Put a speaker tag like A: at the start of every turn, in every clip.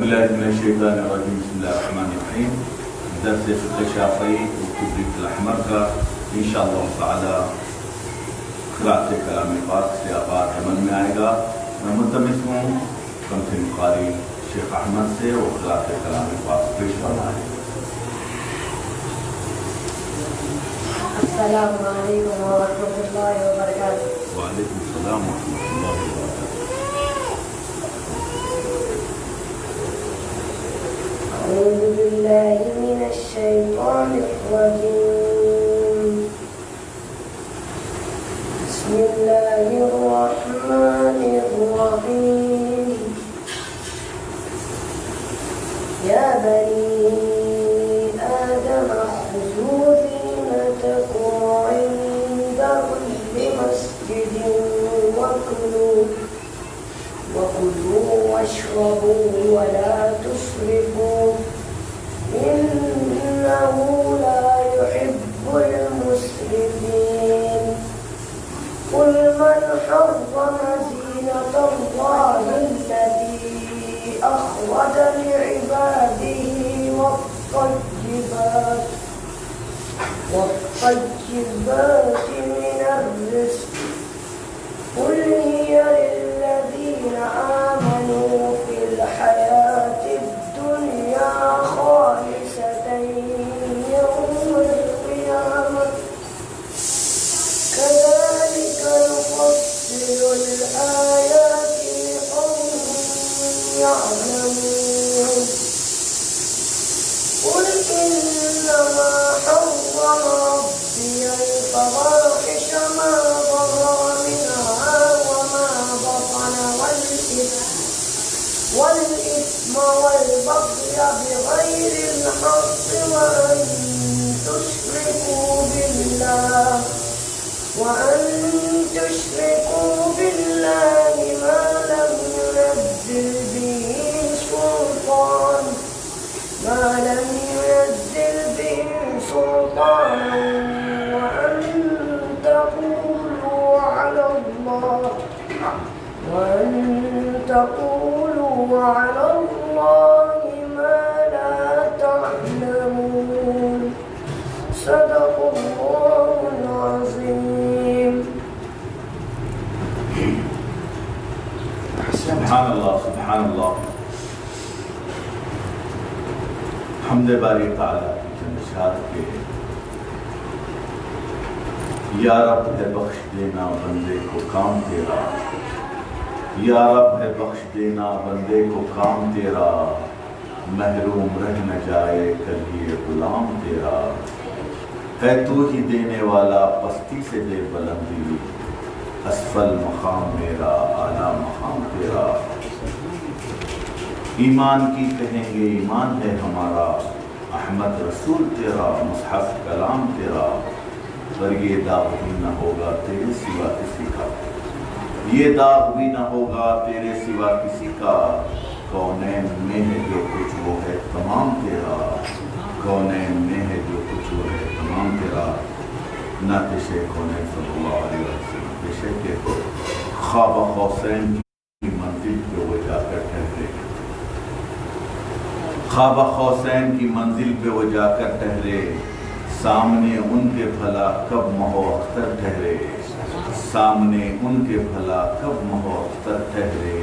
A: بالله من الشیطان الرجیم بسم اللہ الرحمن الرحیم. درس فقہ شافعی والکبریت الأحمر کا انشاءاللہ تعالی قراءت کلام پاک سے آغاز عمل میں آئے گا. میں ملتمس ہوں کمسن قاری شیخ احمد سے وہ قراءت کلام پاک پیش فرمائیں.
B: السلام علیکم ورحمۃ اللہ وبرکاتہ.
A: وعلیکم السلام ورحمۃ اللہ وبرکاتہ.
B: أعوذ بالله من الشيطان الرجيم. بسم الله الرحمن الرحيم. يا بني آدم خذوا زينتكم عند كل مسجد وكلوا واشربوا ولا تسرفوا إنه لا يحب المسرفين. قل من حرم زينة الله التي أخرج لعباده والطيبات من الرزق قل هي للذين آمنوا في الحياة الدنيا خالصة يوم القيامة كذلك نفصل الآيات لقوم يعلمون. قل إنما حرم ربي الفواحش ما ظهر منها وما بطن والإثم والبغي بغير الحق وأن تشركوا بالله ما لم ينزل به سلطانا وأن تقولوا على الله ما لا تعلمون. صدق الله العظيم.
A: سبحان اللہ سبحان اللہ. حمد باری تعالیٰ کی چند اشارت کے یا رب ہے بخش دینا بندے کو کام تیرا. یا رب ہے بخش دینا بندے کو کام تیرا. محروم رہ نہ جائے کل یہ غلام تیرا. ہے تو ہی دینے والا پستی سے دے بلندی. اسفل مقام میرا اعلیٰ مقام تیرا. ایمان کی کہیں گے ایمان ہے ہمارا. احمد رسول تیرا مصحف کلام تیرا. پر یہ داغ بھی نہ ہوگا تیرے سوا کسی کا. یہ داغ بھی نہ ہوگا تیرے سوا کسی کا. کونین میں ہے جو کچھ وہ ہے تمام تیرا. کونین میں ہے جو کچھ وہ ہے تمام تیرا. نعت شیخ کونین صلی اللہ علیہ وسلم کے شیخ کو خواب حسین کی منزل پہ وہ جا کر ٹھہرے. خواب حسین کی منزل پہ وہ جا کر ٹھہرے. سامنے ان کے بھلا کب مہو اختر ٹھہرے. سامنے ان کے بھلا کب مہو اختر ٹھہرے.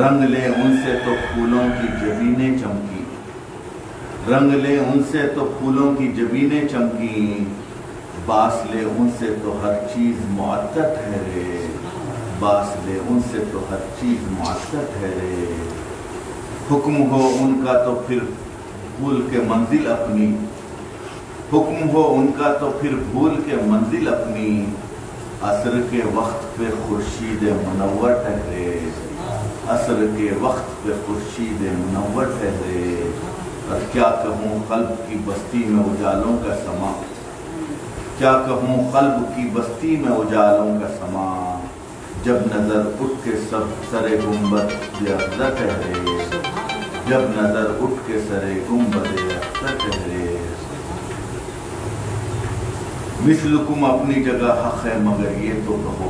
A: رنگ لے ان سے تو پھولوں کی جبینیں چمکی. رنگ لے ان سے تو پھولوں کی جبینیں چمکی. باس لے ان سے تو ہر چیز معطر ٹھہرے. باس لے ان سے تو ہر چیز معطر ٹھہرے. حکم ہو ان کا تو پھر بھول کے منزل اپنی. حکم ہو ان کا تو پھر بھول کے منزل اپنی. عصر کے وقت پہ خورشید منور ٹھہرے. عصر کے وقت پہ خورشید منور ٹھہرے. اور کیا کہوں قلب کی بستی میں اجالوں کا سما. کیا کہوں قلب کی بستی میں اجالوں کا سما. جب نظر اٹھ کے سب سر گنبد اختر ٹھہرے. جب نظر اٹھ کے سر گنبد اختر ٹھہرے. مثلکم اپنی جگہ حق ہے مگر یہ تو کہو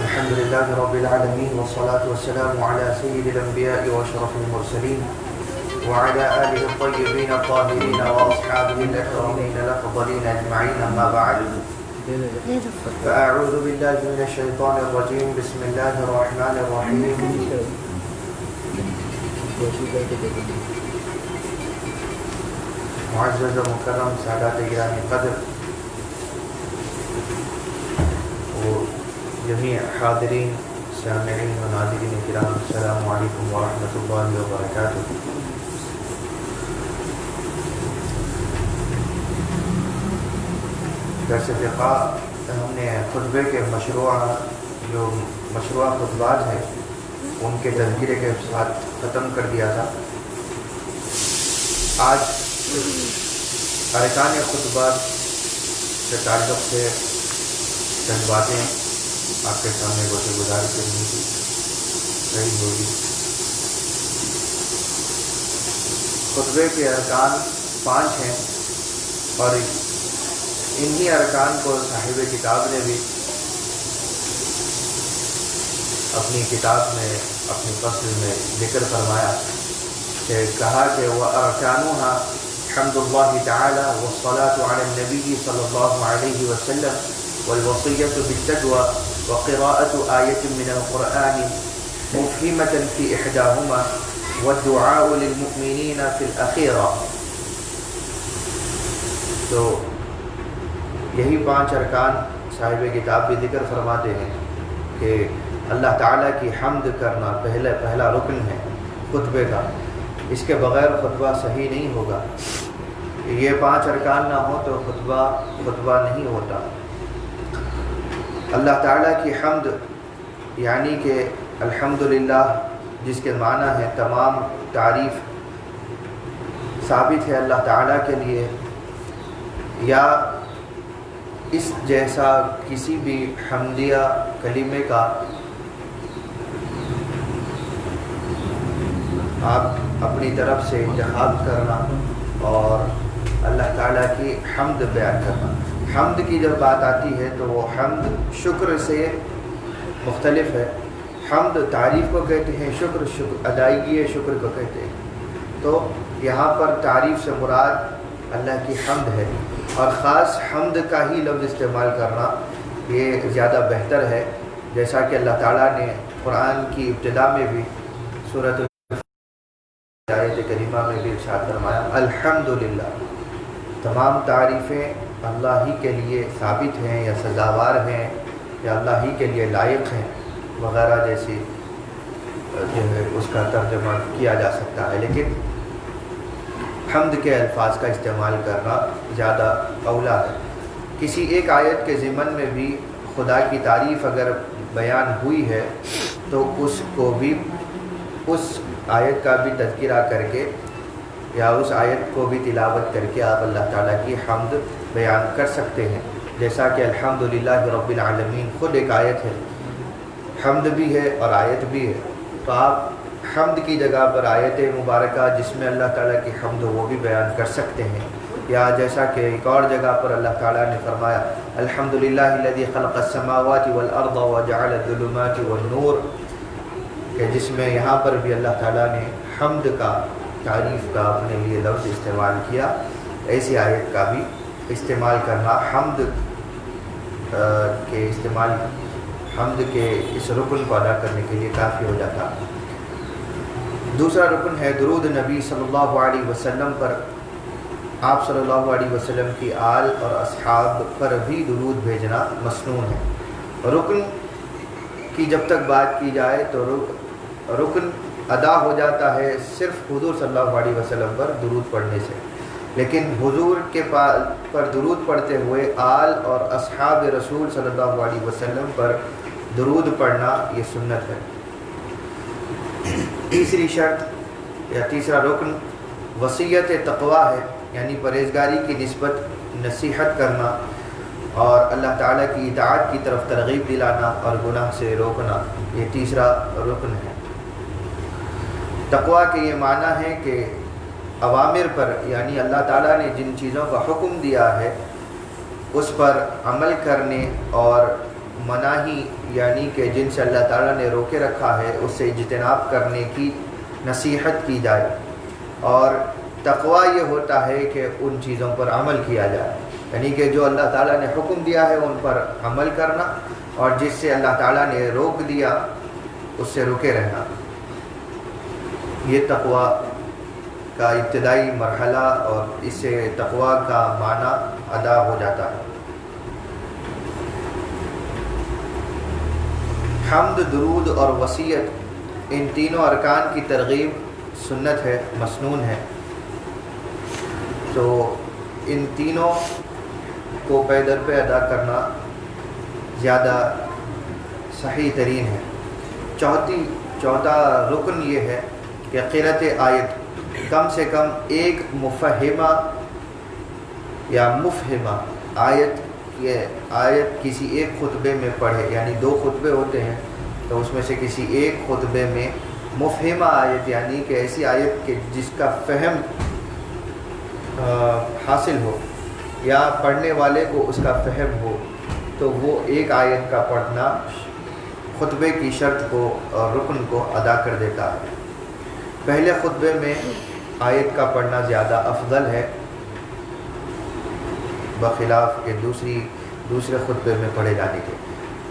C: الحمدللہ رب العالمین والصلاة والسلام على سید الانبیاء واشرف المرسلین وعلى آلہ الطیبین الطاہرین واصحابہ الاکرمین الافضلین اجمعین اما بعد فاعوذ باللہ من الشیطان الرجیم بسم اللہ الرحمن الرحیم معزز و مکرم سادات گرامی قدر جميع حاضرین سامعین و ناظرین کرام، السلام علیکم ورحمۃ اللہ وبرکاتہ۔ درس فقہ ہم نے خطبے کے مشروع خطبات ہیں ان کے تذکرے کے ساتھ ختم کر دیا تھا۔ آج ارکان خطبات کے تعلق سے چند باتیں آپ کے سامنے گوشے گزار کرنے کی صحیح ہوگی۔ خطبے کے ارکان 5 ہیں اور انہی ارکان کو صاحب کتاب نے بھی اپنی کتاب میں اپنی فصل میں ذکر فرمایا کہ کہا کہ وَأَرْكَانُهَا حمد اللہ تعالی والصلاة علی النبی صلی اللہ علیہ وسلم والوصیۃ بالتقوی وقراءة آية من القرآن مفهمة في إحداهما والدعاء للمؤمنين في الأخيرة۔ تو یہی 5 ارکان صاحب کتاب بھی ذکر فرماتے ہیں کہ اللہ تعالیٰ کی حمد کرنا پہلا رکن ہے خطبے کا، اس کے بغیر خطبہ صحیح نہیں ہوگا۔ یہ 5 ارکان نہ ہو تو خطبہ نہیں ہوتا۔ اللہ تعالیٰ کی حمد یعنی کہ الحمدللہ جس کے معنی ہے تمام تعریف ثابت ہے اللہ تعالیٰ کے لیے، یا اس جیسا کسی بھی حمدیہ کلمے کا آپ اپنی طرف سے انتخاب کرنا اور اللہ تعالیٰ کی حمد بیان کرنا۔ حمد کی جب بات آتی ہے تو وہ حمد شکر سے مختلف ہے۔ حمد تعریف کو کہتے ہیں، شکر ادائیگی شکر کو کہتے ہیں۔ تو یہاں پر تعریف سے مراد اللہ کی حمد ہے اور خاص حمد کا ہی لفظ استعمال کرنا یہ زیادہ بہتر ہے، جیسا کہ اللہ تعالیٰ نے قرآن کی ابتدا میں بھی سورۃ آیت کریمہ میں بھی ارشاد فرمایا الحمدللہ، تمام تعریفیں اللہ ہی کے لیے ثابت ہیں یا سزاوار ہیں یا اللہ ہی کے لیے لائق ہیں وغیرہ جیسی جو ہے اس کا ترجمہ کیا جا سکتا ہے، لیکن حمد کے الفاظ کا استعمال کرنا زیادہ اولیٰ ہے۔ کسی ایک آیت کے ضمن میں بھی خدا کی تعریف اگر بیان ہوئی ہے تو اس کو بھی اس آیت کا بھی تذکرہ کر کے یا اس آیت کو بھی تلاوت کر کے آپ اللہ تعالیٰ کی حمد بیان کر سکتے ہیں، جیسا کہ الحمدللہ رب العالمین خود ایک آیت ہے، حمد بھی ہے اور آیت بھی ہے۔ تو آپ حمد کی جگہ پر آیت مبارکہ جس میں اللہ تعالیٰ کی حمد وہ بھی بیان کر سکتے ہیں، یا جیسا کہ ایک اور جگہ پر اللہ تعالیٰ نے فرمایا الحمدللہ الذی خلق السماوات والارض وجعل الظلمات والنور، کہ جس میں یہاں پر بھی اللہ تعالیٰ نے حمد کا تعریف کا اپنے لیے لفظ استعمال کیا۔ ایسی آیت کا بھی استعمال کرنا حمد کے استعمال حمد کے اس رکن کو ادا کرنے کے لیے کافی ہو جاتا. دوسرا رکن ہے درود نبی صلی اللہ علیہ وسلم پر. آپ صلی اللہ علیہ وسلم کی آل اور اصحاب پر بھی درود بھیجنا مسنون ہے. رکن کی جب تک بات کی جائے تو رکن ادا ہو جاتا ہے صرف حضور صلی اللہ علیہ وسلم پر درود پڑھنے سے، لیکن حضور کے پر درود پڑھتے ہوئے آل اور اصحاب رسول صلی اللہ علیہ وسلم پر درود پڑھنا یہ سنت ہے. تیسری شرط یا تیسرا رکن وصیت تقویٰ ہے، یعنی پرہیزگاری کی نسبت نصیحت کرنا اور اللہ تعالیٰ کی اطاعت کی طرف ترغیب دلانا اور گناہ سے روکنا، یہ تیسرا رکن ہے. تقویٰ کے یہ معنی ہے کہ اوامر پر، یعنی اللہ تعالیٰ نے جن چیزوں کا حکم دیا ہے اس پر عمل کرنے، اور مناہی یعنی کہ جن سے اللہ تعالیٰ نے روکے رکھا ہے اس سے اجتناب کرنے کی نصیحت کی جائے. اور تقویٰ یہ ہوتا ہے کہ ان چیزوں پر عمل کیا جائے، یعنی کہ جو اللہ تعالیٰ نے حکم دیا ہے ان پر عمل کرنا، اور جس سے اللہ تعالیٰ نے روک دیا اس سے رکے رہنا. یہ تقویٰ کا ابتدائی مرحلہ اور اس سے تقویٰ کا معنی ادا ہو جاتا ہے. حمد، درود اور وصیت، ان تینوں ارکان کی ترغیب سنت ہے، مسنون ہے. تو ان تینوں کو پے در پہ ادا کرنا زیادہ صحیح ترین ہے. چوتھا رکن یہ ہے کہ قرأت آیت، کم سے کم ایک مفہمہ یا مفہمہ آیت، یہ آیت کسی ایک خطبے میں پڑھے، یعنی 2 خطبے ہوتے ہیں تو اس میں سے کسی ایک خطبے میں مفہمہ آیت، یعنی کہ ایسی آیت کہ جس کا فہم حاصل ہو یا پڑھنے والے کو اس کا فہم ہو، تو وہ ایک آیت کا پڑھنا خطبے کی شرط کو اور رکن کو ادا کر دیتا ہے. پہلے خطبے میں آیت کا پڑھنا زیادہ افضل ہے بخلاف کہ دوسرے خطبے میں پڑھے جانے کے.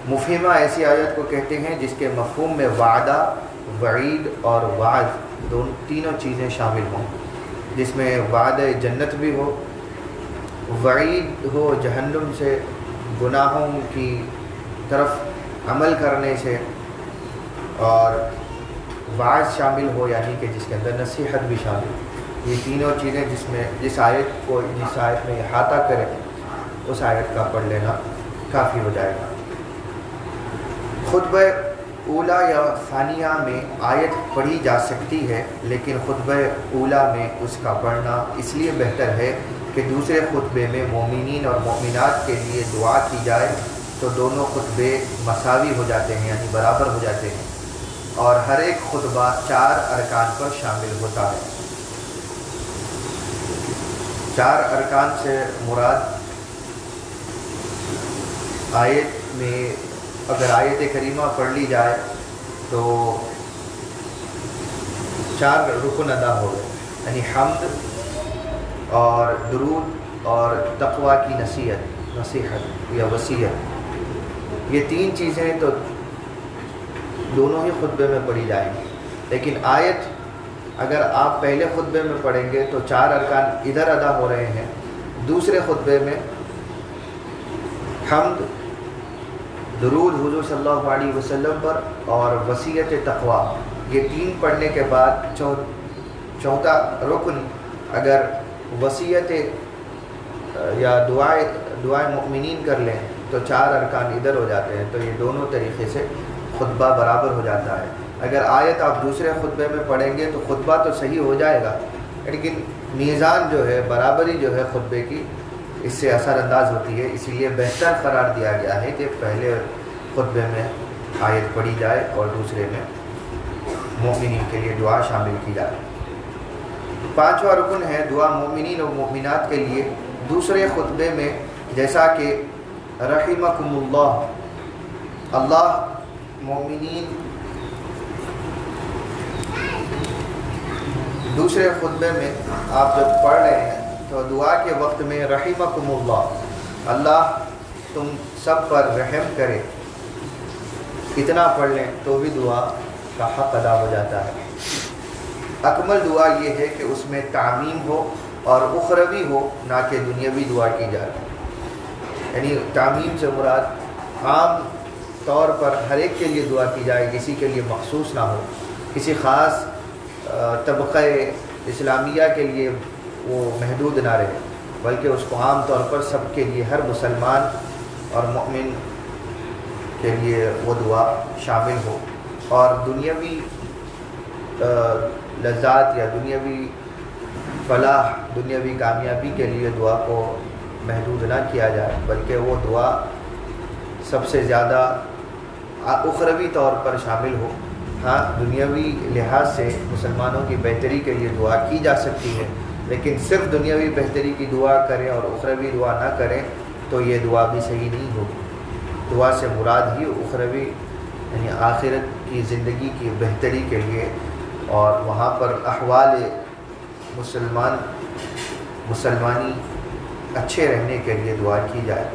C: مفہمہ ایسی آیت کو کہتے ہیں جس کے مفہوم میں وعدہ، وعید اور وعد تینوں چیزیں شامل ہوں، جس میں وعدہ جنت بھی ہو، وعید ہو جہنم سے، گناہوں کی طرف عمل کرنے سے، اور وعظ شامل ہو یعنی کہ جس کے اندر نصیحت بھی شامل ہو. یہ تینوں چیزیں جس آیت میں احاطہ کرے اس آیت کا پڑھ لینا کافی ہو جائے گا. خطبہ اولا یا ثانیہ میں آیت پڑھی جا سکتی ہے، لیکن خطبہ اولا میں اس کا پڑھنا اس لیے بہتر ہے کہ دوسرے خطبے میں مومنین اور مومنات کے لیے دعا کی جائے تو دونوں خطبے مساوی ہو جاتے ہیں، یعنی برابر ہو جاتے ہیں، اور ہر ایک خطبہ 4 ارکان پر شامل ہوتا ہے. 4 ارکان سے مراد آیت میں اگر آیت کریمہ پڑھ لی جائے تو 4 رکن ادا ہو گئے، یعنی حمد اور درود اور تقویٰ کی نصیحت یا وصیت. یہ 3 چیزیں تو دونوں ہی خطبے میں پڑھی جائیں گی، لیکن آیت اگر آپ پہلے خطبے میں پڑھیں گے تو 4 ارکان ادھر ادا ہو رہے ہیں، دوسرے خطبے میں حمد، درود حضور صلی اللہ علیہ وسلم پر اور وصیت تقویٰ، یہ 3 پڑھنے کے بعد چوتھا رکن اگر وصیت یا دعائے مؤمنین کر لیں تو 4 ارکان ادھر ہو جاتے ہیں، تو یہ دونوں طریقے سے خطبہ برابر ہو جاتا ہے. اگر آیت آپ دوسرے خطبے میں پڑھیں گے تو خطبہ تو صحیح ہو جائے گا، لیکن میزان جو ہے، برابری جو ہے خطبے کی، اس سے اثر انداز ہوتی ہے. اسی لیے بہتر قرار دیا گیا ہے کہ پہلے خطبے میں آیت پڑھی جائے اور دوسرے میں مومنین کے لیے دعا شامل کی جائے. 5واں رکن ہے دعا مومنین اور مومنات کے لیے دوسرے خطبے میں، جیسا کہ رحمکم اللہ، اللہ مومنین دوسرے خطبے میں آپ جب پڑھ رہے ہیں تو دعا کے وقت میں رحمکم اللہ، اللہ تم سب پر رحم کرے، اتنا پڑھ لیں تو بھی دعا کا حق ادا ہو جاتا ہے۔ اکمل دعا یہ ہے کہ اس میں تعمیم ہو اور اخروی ہو، نہ کہ دنیاوی دعا کی جائے۔ یعنی تعمیم سے مراد عام طور پر ہر ایک کے لیے دعا کی جائے، کسی کے لیے مخصوص نہ ہو، کسی خاص طبقہ اسلامیہ کے لیے وہ محدود نہ رہے، بلکہ اس کو عام طور پر سب کے لیے، ہر مسلمان اور مؤمن کے لیے وہ دعا شامل ہو، اور دنیاوی لذات یا دنیاوی فلاح، دنیاوی کامیابی کے لیے دعا کو محدود نہ کیا جائے، بلکہ وہ دعا سب سے زیادہ اخروی طور پر شامل ہو۔ ہاں، دنیاوی لحاظ سے مسلمانوں کی بہتری کے لیے دعا کی جا سکتی ہے، لیکن صرف دنیاوی بہتری کی دعا کریں اور اخروی دعا نہ کریں تو یہ دعا بھی صحیح نہیں ہوگی۔ دعا سے مراد ہی اخروی یعنی آخرت کی زندگی کی بہتری کے لیے اور وہاں پر احوال مسلمانی اچھے رہنے کے لیے دعا کی جائے۔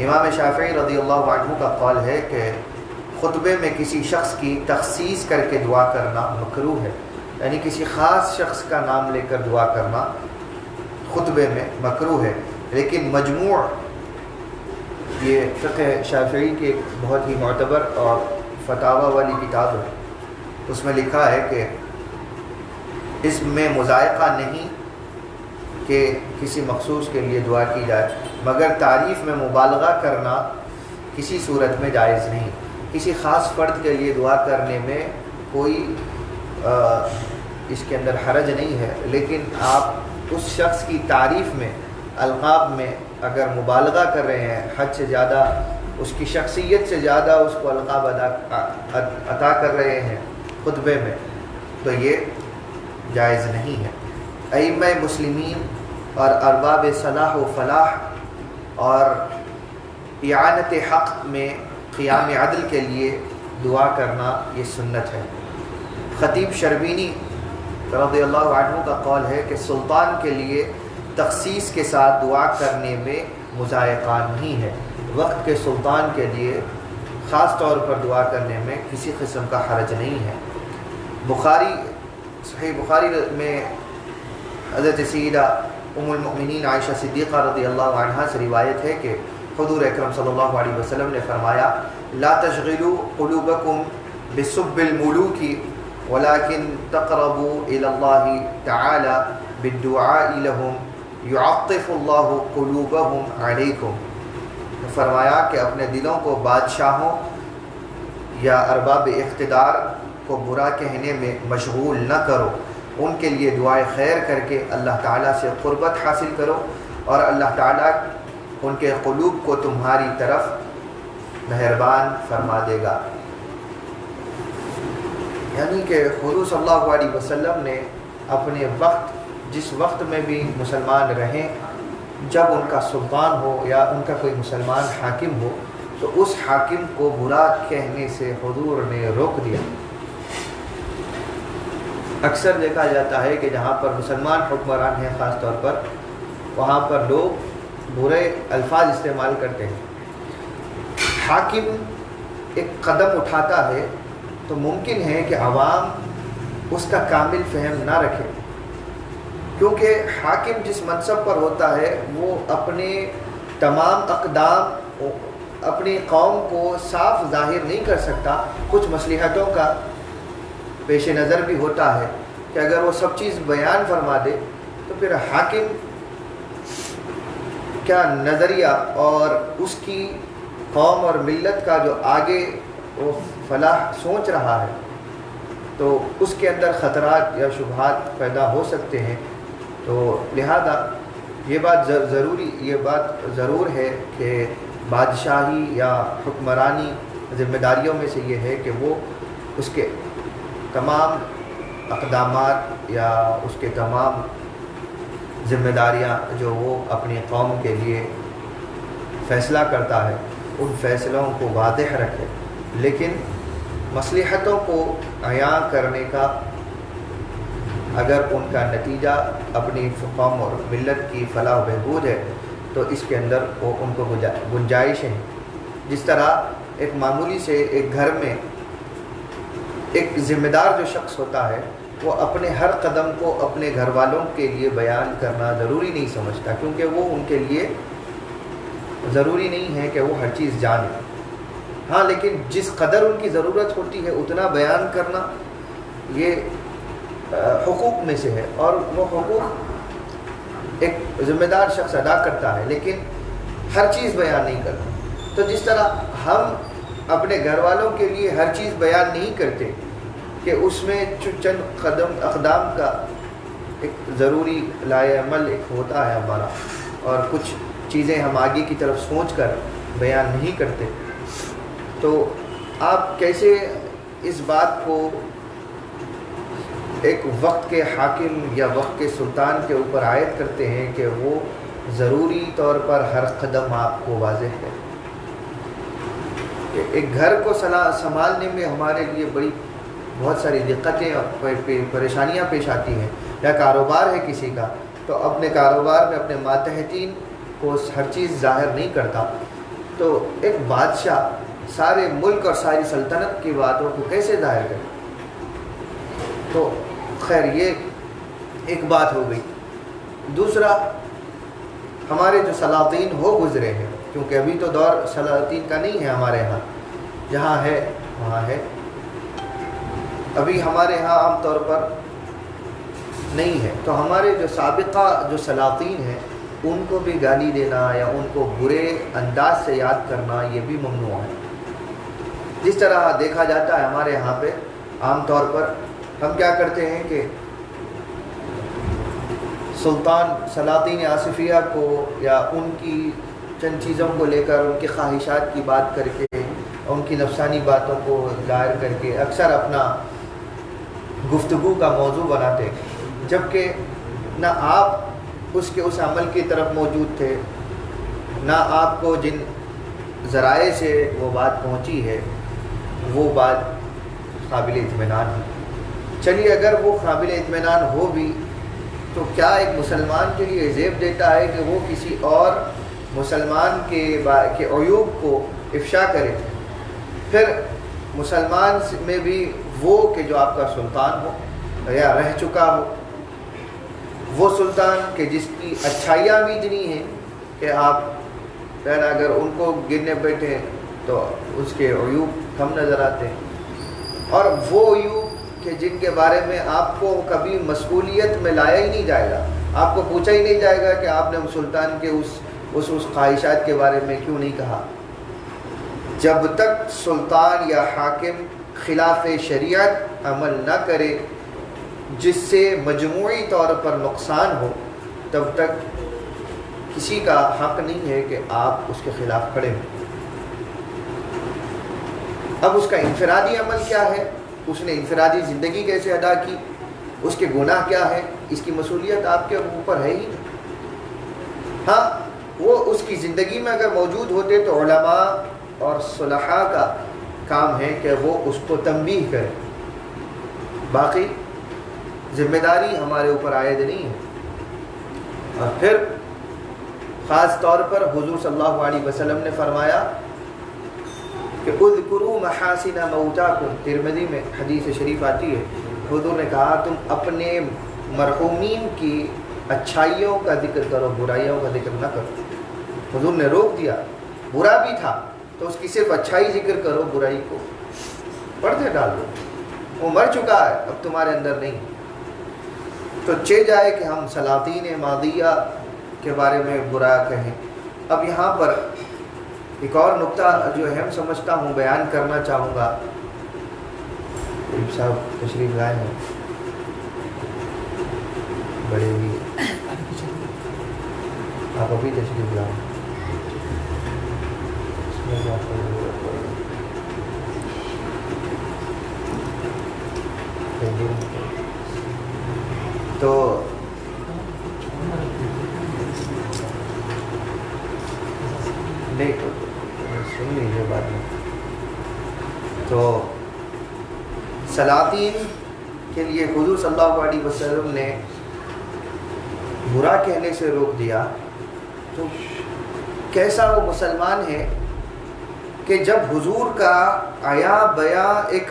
C: امام شافعی رضی اللہ عنہ کا قول ہے کہ خطبے میں کسی شخص کی تخصیص کر کے دعا کرنا مکروہ ہے، یعنی کسی خاص شخص کا نام لے کر دعا کرنا خطبے میں مکروہ ہے، لیکن مجموع یہ فقہ شافعی کی ایک بہت ہی معتبر اور فتاوی والی کتاب ہے، اس میں لکھا ہے کہ اس میں مذائقہ نہیں کہ کسی مخصوص کے لیے دعا کی جائے، مگر تعریف میں مبالغہ کرنا کسی صورت میں جائز نہیں۔ کسی خاص فرد کے لیے دعا کرنے میں کوئی اس کے اندر حرج نہیں ہے، لیکن آپ اس شخص کی تعریف میں، القاب میں اگر مبالغہ کر رہے ہیں، حد سے زیادہ اس کی شخصیت سے زیادہ اس کو القاب عطا کر رہے ہیں خطبے میں، تو یہ جائز نہیں ہے۔ ائمہ مسلمین اور ارباب صلاح و فلاح اور اعانت حق میں قیام عدل کے لیے دعا کرنا یہ سنت ہے۔ خطیب شربینی رضی اللہ عنہ کا قول ہے کہ سلطان کے لیے تخصیص کے ساتھ دعا کرنے میں مذائقہ نہیں ہے، وقت کے سلطان کے لیے خاص طور پر دعا کرنے میں کسی قسم کا حرج نہیں ہے۔ صحیح بخاری میں حضرت سیدہ ام المؤمنین عائشہ صدیقہ رضی اللہ عنہا سے روایت ہے کہ حضور اکرم صلی اللہ علیہ وسلم نے فرمایا، لا تشغلوا قلوبکم بسب الملوک ولكن تقربوا الى اللہ تعالی بالدعاء لهم يعطف اللہ قلوبهم علیکم۔ فرمایا کہ اپنے دلوں کو بادشاہوں یا ارباب اقتدار کو برا کہنے میں مشغول نہ کرو، ان کے لیے دعائے خیر کر کے اللہ تعالیٰ سے قربت حاصل کرو، اور اللہ تعالیٰ ان کے قلوب کو تمہاری طرف مہربان فرما دے گا۔ یعنی کہ حضور صلی اللہ علیہ وسلم نے اپنے وقت، جس وقت میں بھی مسلمان رہیں، جب ان کا سلطان ہو یا ان کا کوئی مسلمان حاکم ہو، تو اس حاکم کو برا کہنے سے حضور نے روک دیا۔ اکثر دیکھا جاتا ہے کہ جہاں پر مسلمان حکمران ہیں خاص طور پر، وہاں پر لوگ برے الفاظ استعمال کرتے ہیں۔ حاکم ایک قدم اٹھاتا ہے تو ممکن ہے کہ عوام اس کا کامل فہم نہ رکھے، کیونکہ حاکم جس منصب پر ہوتا ہے وہ اپنے تمام اقدام اپنی قوم کو صاف ظاہر نہیں کر سکتا، کچھ مصلحتوں کا پیش نظر بھی ہوتا ہے کہ اگر وہ سب چیز بیان فرما دے تو پھر حاکم کا نظریہ اور اس کی قوم اور ملت کا جو آگے وہ فلاح سوچ رہا ہے، تو اس کے اندر خطرات یا شبہات پیدا ہو سکتے ہیں۔ تو لہذا یہ بات ضرور ہے کہ بادشاہی یا حکمرانی ذمہ داریوں میں سے یہ ہے کہ وہ اس کے تمام اقدامات یا اس کے تمام ذمہ داریاں جو وہ اپنی قوم کے لیے فیصلہ کرتا ہے، ان فیصلوں کو واضح رکھے، لیکن مصلحتوں کو عیاں کرنے کا اگر ان کا نتیجہ اپنی قوم اور ملت کی فلاح و بہبود ہے تو اس کے اندر وہ ان کو گنجائش ہے. جس طرح ایک معمولی سے ایک گھر میں ایک ذمہ دار جو شخص ہوتا ہے وہ اپنے ہر قدم کو اپنے گھر والوں کے لیے بیان کرنا ضروری نہیں سمجھتا، کیونکہ وہ ان کے لیے ضروری نہیں ہے کہ وہ ہر چیز جانے. ہاں لیکن جس قدر ان کی ضرورت ہوتی ہے اتنا بیان کرنا یہ حقوق میں سے ہے، اور وہ حقوق ایک ذمہ دار شخص ادا کرتا ہے، لیکن ہر چیز بیان نہیں کرتا. تو جس طرح ہم اپنے گھر والوں کے لیے ہر چیز بیان نہیں کرتے کہ اس میں چند اقدام کا ایک ضروری لائے عمل ایک ہوتا ہے ہمارا، اور کچھ چیزیں ہم آگے کی طرف سوچ کر بیان نہیں کرتے. تو آپ کیسے اس بات کو ایک وقت کے حاکم یا وقت کے سلطان کے اوپر عائد کرتے ہیں کہ وہ ضروری طور پر ہر قدم آپ کو واضح ہے. ایک گھر کو سنبھالنے میں ہمارے لیے بہت ساری دقتیں اور پریشانیاں پیش آتی ہیں. یا کاروبار ہے کسی کا تو اپنے کاروبار میں اپنے ماتحتین کو ہر چیز ظاہر نہیں کرتا، تو ایک بادشاہ سارے ملک اور ساری سلطنت کی باتوں کو کیسے ظاہر کرے؟ تو خیر یہ ایک بات ہو گئی. دوسرا، ہمارے جو سلاطین ہو گزرے ہیں، کیونکہ ابھی تو دور سلاطین کا نہیں ہے ہمارے ہاں، جہاں ہے وہاں ہے، ابھی ہمارے ہاں عام طور پر نہیں ہے. تو ہمارے جو سابقہ جو سلاطین ہیں ان کو بھی گالی دینا یا ان کو برے انداز سے یاد کرنا یہ بھی ممنوع ہے. جس طرح دیکھا جاتا ہے ہمارے یہاں پہ عام طور پر ہم کیا کرتے ہیں کہ سلاطین آصفیہ کو یا ان کی چند چیزوں کو لے کر ان کی خواہشات کی بات کر کے، ان کی نفسانی باتوں کو ظاہر کر کے اکثر اپنا گفتگو کا موضوع بناتے، جبکہ نہ آپ اس عمل کی طرف موجود تھے، نہ آپ کو جن ذرائع سے وہ بات پہنچی ہے وہ بات قابل اطمینان ہے. چلیے اگر وہ قابل اطمینان ہو بھی تو کیا ایک مسلمان کے لیے زیب دیتا ہے کہ وہ کسی اور مسلمان کے عیوب کو افشا کرے؟ پھر مسلمان میں بھی وہ کہ جو آپ کا سلطان ہو یا رہ چکا ہو، وہ سلطان کہ جس کی اچھائیاں بھی اتنی ہیں کہ آپ اگر ان کو گرنے بیٹھے تو اس کے عیوب کم نظر آتے ہیں، اور وہ عیوب کہ جن کے بارے میں آپ کو کبھی مسئولیت میں لایا ہی نہیں جائے گا، آپ کو پوچھا ہی نہیں جائے گا کہ آپ نے سلطان کے اس خواہشات کے بارے میں کیوں نہیں کہا. جب تک سلطان یا حاکم خلاف شریعت عمل نہ کرے جس سے مجموعی طور پر نقصان ہو، تب تک کسی کا حق نہیں ہے کہ آپ اس کے خلاف کھڑے ہوں. اب اس کا انفرادی عمل کیا ہے، اس نے انفرادی زندگی کیسے ادا کی، اس کے گناہ کیا ہے، اس کی مسئولیت آپ کے اوپر ہے ہی نہیں. ہاں وہ اس کی زندگی میں اگر موجود ہوتے تو علماء اور صلحاء کا کام ہے کہ وہ اس کو تنبیہ کرے، باقی ذمہ داری ہمارے اوپر عائد نہیں ہے. اور پھر خاص طور پر حضور صلی اللہ علیہ وسلم نے فرمایا کہ اذکروا محاسن موتاکم، ترمذی میں حدیث شریف آتی ہے، حضور نے کہا تم اپنے مرحومین کی اچھائیوں کا ذکر کرو، برائیوں کا ذکر نہ کرو. حضور نے روک دیا، برا بھی تھا تو اس کی صرف اچھائی ذکر کرو، برائی کو پردے ڈال دو، وہ مر چکا ہے اب تمہارے اندر نہیں. تو جائے کہ ہم سلاطین ماضیہ کے بارے میں برا کہیں. اب یہاں پر ایک اور نقطہ جو اہم سمجھتا ہوں بیان کرنا چاہوں گا. صاحب تشریف لائے ہیں بڑے ہی، آپ ابھی تشریف لائیں. تو نہیں سن لیجیے بات میں. تو سلاطین کے لیے حضور صلی اللہ علیہ وسلم نے برا کہنے سے روک دیا. تو کیسا وہ مسلمان ہے کہ جب حضور کا آیا بیا ایک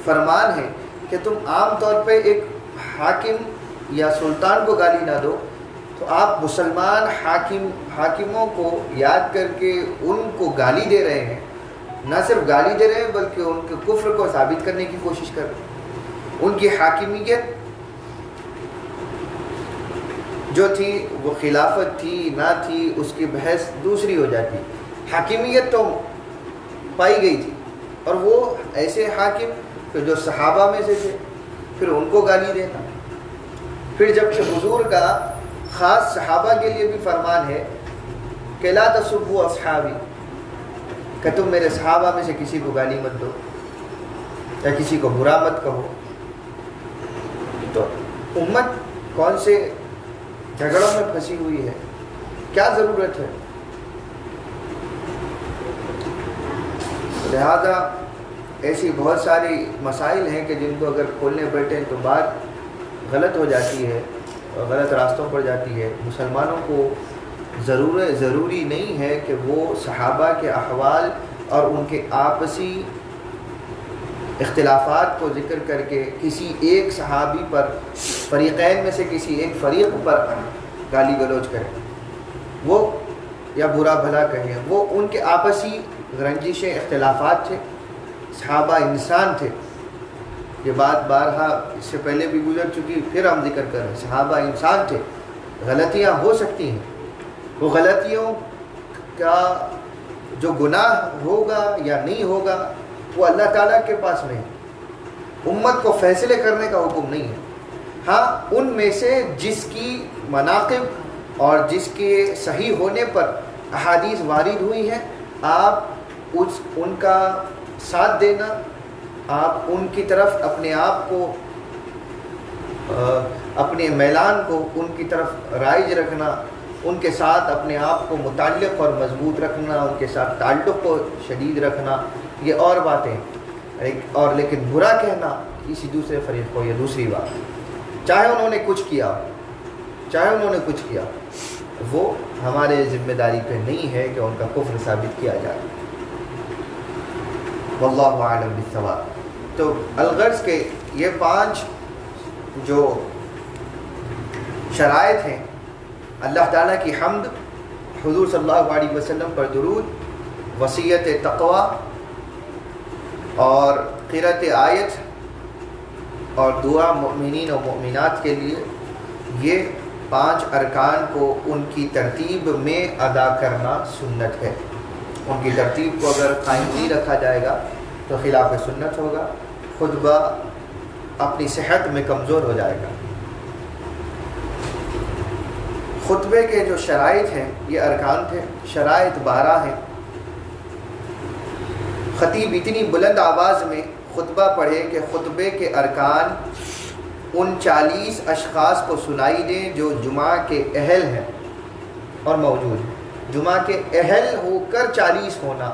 C: فرمان ہے کہ تم عام طور پہ ایک حاکم یا سلطان کو گالی نہ دو، تو آپ مسلمان حاکموں کو یاد کر کے ان کو گالی دے رہے ہیں. نہ صرف گالی دے رہے ہیں بلکہ ان کے کفر کو ثابت کرنے کی کوشش کر رہے ہیں. ان کی حاکمیت جو تھی وہ خلافت تھی نہ تھی، اس کی بحث دوسری ہو جاتی. حاکمیت تو پائی گئی تھی، اور وہ ایسے حاکم کہ جو صحابہ میں سے تھے، پھر ان کو گالی دینا. پھر جب کہ حضور کا خاص صحابہ کے لیے بھی فرمان ہے کہ لا تسبوا اصحابی، کہ تم میرے صحابہ میں سے کسی کو گالی مت دو یا کسی کو برا مت کہو. تو امت کون سے جھگڑوں میں پھنسی ہوئی ہے، کیا ضرورت ہے؟ لہذا ایسی بہت ساری مسائل ہیں کہ جن کو اگر کھولنے بیٹھیں تو بات غلط ہو جاتی ہے اور غلط راستوں پر جاتی ہے. مسلمانوں کو ضروری نہیں ہے کہ وہ صحابہ کے احوال اور ان کے آپسی اختلافات کو ذکر کر کے کسی ایک صحابی پر، فریقین میں سے کسی ایک فریق پر گالی گلوچ کریں، وہ یا برا بھلا کہیں. وہ ان کے آپسی رنجشیں اختلافات تھے. صحابہ انسان تھے. یہ بات بارہا اس سے پہلے بھی گزر چکی، پھر ہم ذکر کر رہے ہیں. صحابہ انسان تھے، غلطیاں ہو سکتی ہیں. وہ غلطیوں کا جو گناہ ہوگا یا نہیں ہوگا وہ اللہ تعالیٰ کے پاس میں ہے. امت کو فیصلے کرنے کا حکم نہیں ہے. ہاں ان میں سے جس کی مناقب اور جس کے صحیح ہونے پر احادیث وارد ہوئی ہیں، آپ ان کا ساتھ دینا، آپ ان کی طرف اپنے آپ کو، اپنے میلان کو ان کی طرف رائج رکھنا، ان کے ساتھ اپنے آپ کو متعلق اور مضبوط رکھنا، ان کے ساتھ تعلق کو شدید رکھنا، یہ اور باتیں. اور لیکن برا کہنا کسی دوسرے فریق کو، یہ دوسری بات. چاہے انہوں نے کچھ کیا، وہ ہمارے ذمہ داری پہ نہیں ہے کہ ان کا کفر ثابت کیا جائے. واللہ اعلم بالصواب. تو الغرض کے یہ 5 جو شرائط ہیں، اللہ تعالیٰ کی حمد، حضور صلی اللہ علیہ وسلم پر درود، وصیت تقوی اور قرأت آیت اور دعا مؤمنین و مؤمنات کے لیے، یہ 5 ارکان کو ان کی ترتیب میں ادا کرنا سنت ہے. ان کی ترتیب کو اگر قائم نہیں رکھا جائے گا تو خلاف سنت ہوگا، خطبہ اپنی صحت میں کمزور ہو جائے گا. خطبے کے جو شرائط ہیں یہ ارکان تھے. شرائط 12 ہیں. خطیب اتنی بلند آواز میں خطبہ پڑھے کہ خطبے کے ارکان ان 40 اشخاص کو سنائی دیں جو جمعہ کے اہل ہیں اور موجود ہیں. جمعہ کے اہل ہو کر 40 ہونا،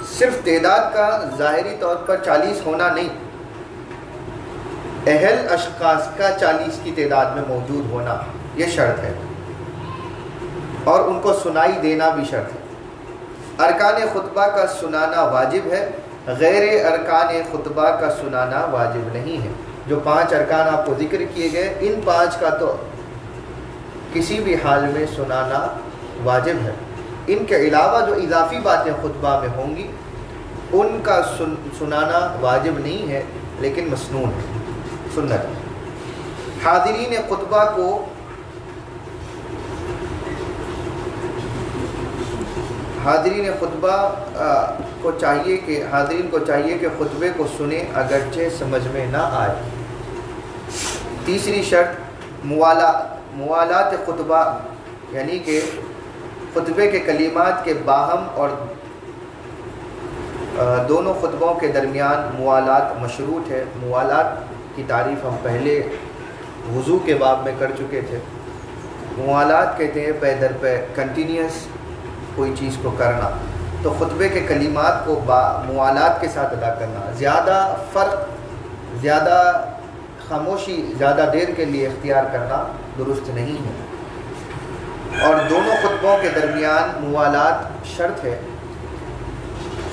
C: صرف تعداد کا ظاہری طور پر 40 ہونا نہیں، اہل اشخاص کا 40 کی تعداد میں موجود ہونا یہ شرط ہے، اور ان کو سنائی دینا بھی شرط ہے. ارکان خطبہ کا سنانا واجب ہے، غیر ارکان خطبہ کا سنانا واجب نہیں ہے. جو 5 ارکان آپ کو ذکر کیے گئے، ان 5 کا تو کسی بھی حال میں سنانا واجب ہے. ان کے علاوہ جو اضافی باتیں خطبہ میں ہوں گی ان کا سنانا واجب نہیں ہے، لیکن مسنون ہے، سنت ہے. حاضرین خطبہ کو چاہیے کہ خطبے کو سنیں اگرچہ سمجھ میں نہ آئے. تیسری شرط موالات خطبہ، یعنی کہ خطبے کے کلمات کے باہم اور دونوں خطبوں کے درمیان موالات مشروط ہے. موالات کی تعریف ہم پہلے وضو کے باب میں کر چکے تھے. موالات کہتے ہیں پے در پے کنٹینیوس کوئی چیز کو کرنا. تو خطبے کے کلمات کو موالات کے ساتھ ادا کرنا، زیادہ فرق، زیادہ خاموشی زیادہ دیر کے لیے اختیار کرنا درست نہیں ہے. اور دونوں خطبوں کے درمیان موالات شرط ہے،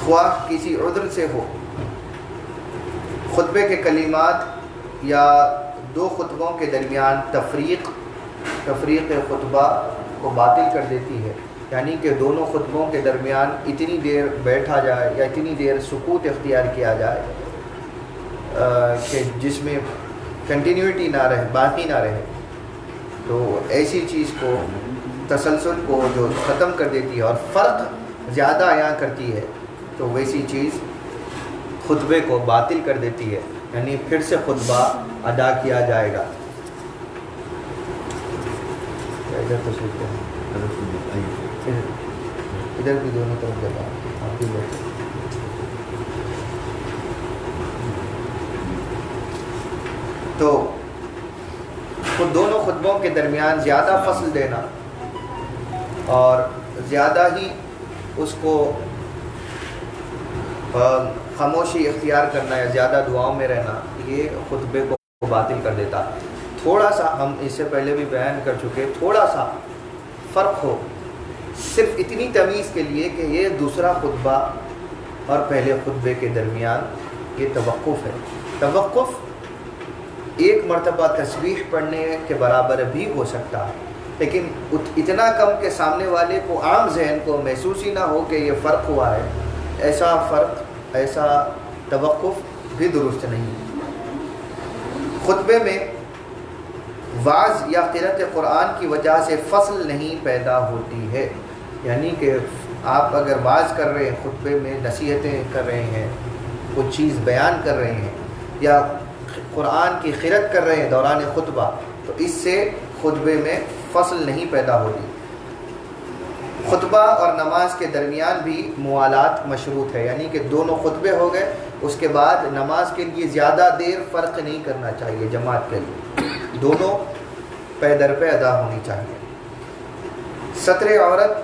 C: خواہ کسی عذر سے ہو۔ خطبے کے کلمات یا دو خطبوں کے درمیان تفریق خطبہ کو باطل کر دیتی ہے، یعنی کہ دونوں خطبوں کے درمیان اتنی دیر بیٹھا جائے یا اتنی دیر سکوت اختیار کیا جائے کہ جس میں کنٹینیوٹی نہ رہے، باقی نہ رہے، تو ایسی چیز کو، تسلسل کو جو ختم کر دیتی ہے اور فرق زیادہ عیاں کرتی ہے، تو ویسی چیز خطبے کو باطل کر دیتی ہے، یعنی پھر سے خطبہ ادا کیا جائے گا۔ ادھر تشریف لیں، ادھر بھی دونوں طرف جگہ آپ بھی بیٹھے۔ تو دونوں خطبوں کے درمیان زیادہ فصل دینا اور زیادہ ہی اس کو خاموشی اختیار کرنا یا زیادہ دعاؤں میں رہنا، یہ خطبے کو باطل کر دیتا۔ تھوڑا سا ہم اس سے پہلے بھی بیان کر چکے، تھوڑا سا فرق ہو، صرف اتنی تمیز کے لیے کہ یہ دوسرا خطبہ اور پہلے خطبے کے درمیان یہ توقف ہے۔ توقف ایک مرتبہ تسبیح پڑھنے کے برابر بھی ہو سکتا ہے، لیکن اتنا کم کہ سامنے والے کو، عام ذہن کو محسوس ہی نہ ہو کہ یہ فرق ہوا ہے، ایسا توقف بھی درست نہیں۔ خطبے میں وعظ یا قرأت قرآن کی وجہ سے فصل نہیں پیدا ہوتی ہے، یعنی کہ آپ اگر وعظ کر رہے ہیں، خطبے میں نصیحتیں کر رہے ہیں، کچھ چیز بیان کر رہے ہیں یا قرآن کی قرأت کر رہے ہیں دوران خطبہ، تو اس سے خطبے میں فصل نہیں پیدا ہوتی۔ خطبہ اور نماز کے درمیان بھی موالات مشروط ہے، یعنی کہ دونوں خطبے ہو گئے، اس کے بعد نماز کے لیے زیادہ دیر فرق نہیں کرنا چاہیے، جماعت کے لیے دونوں پے در پہ ادا ہونی چاہیے۔ ستر عورت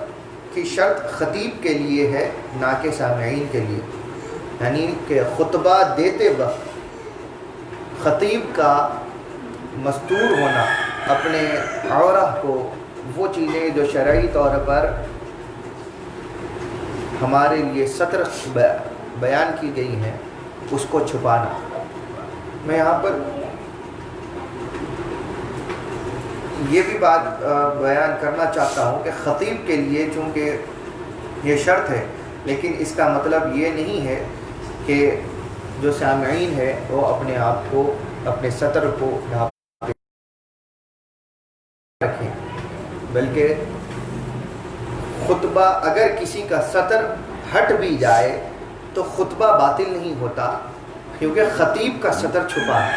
C: کی شرط خطیب کے لیے ہے، نہ کہ سامعین کے لیے، یعنی کہ خطبہ دیتے وقت خطیب کا مستور ہونا، اپنے عورہ کو، وہ چیزیں جو شرعی طور پر ہمارے لیے ستر بیان کی گئی ہیں، اس کو چھپانا۔ میں یہاں پر یہ بھی بات بیان کرنا چاہتا ہوں کہ خطیب کے لیے چونکہ یہ شرط ہے، لیکن اس کا مطلب یہ نہیں ہے کہ جو سامعین ہے وہ اپنے آپ کو، اپنے ستر کو یہاں رکھیں، بلکہ خطبہ اگر کسی کا ستر ہٹ بھی جائے تو خطبہ باطل نہیں ہوتا، کیونکہ خطیب کا ستر چھپا ہے۔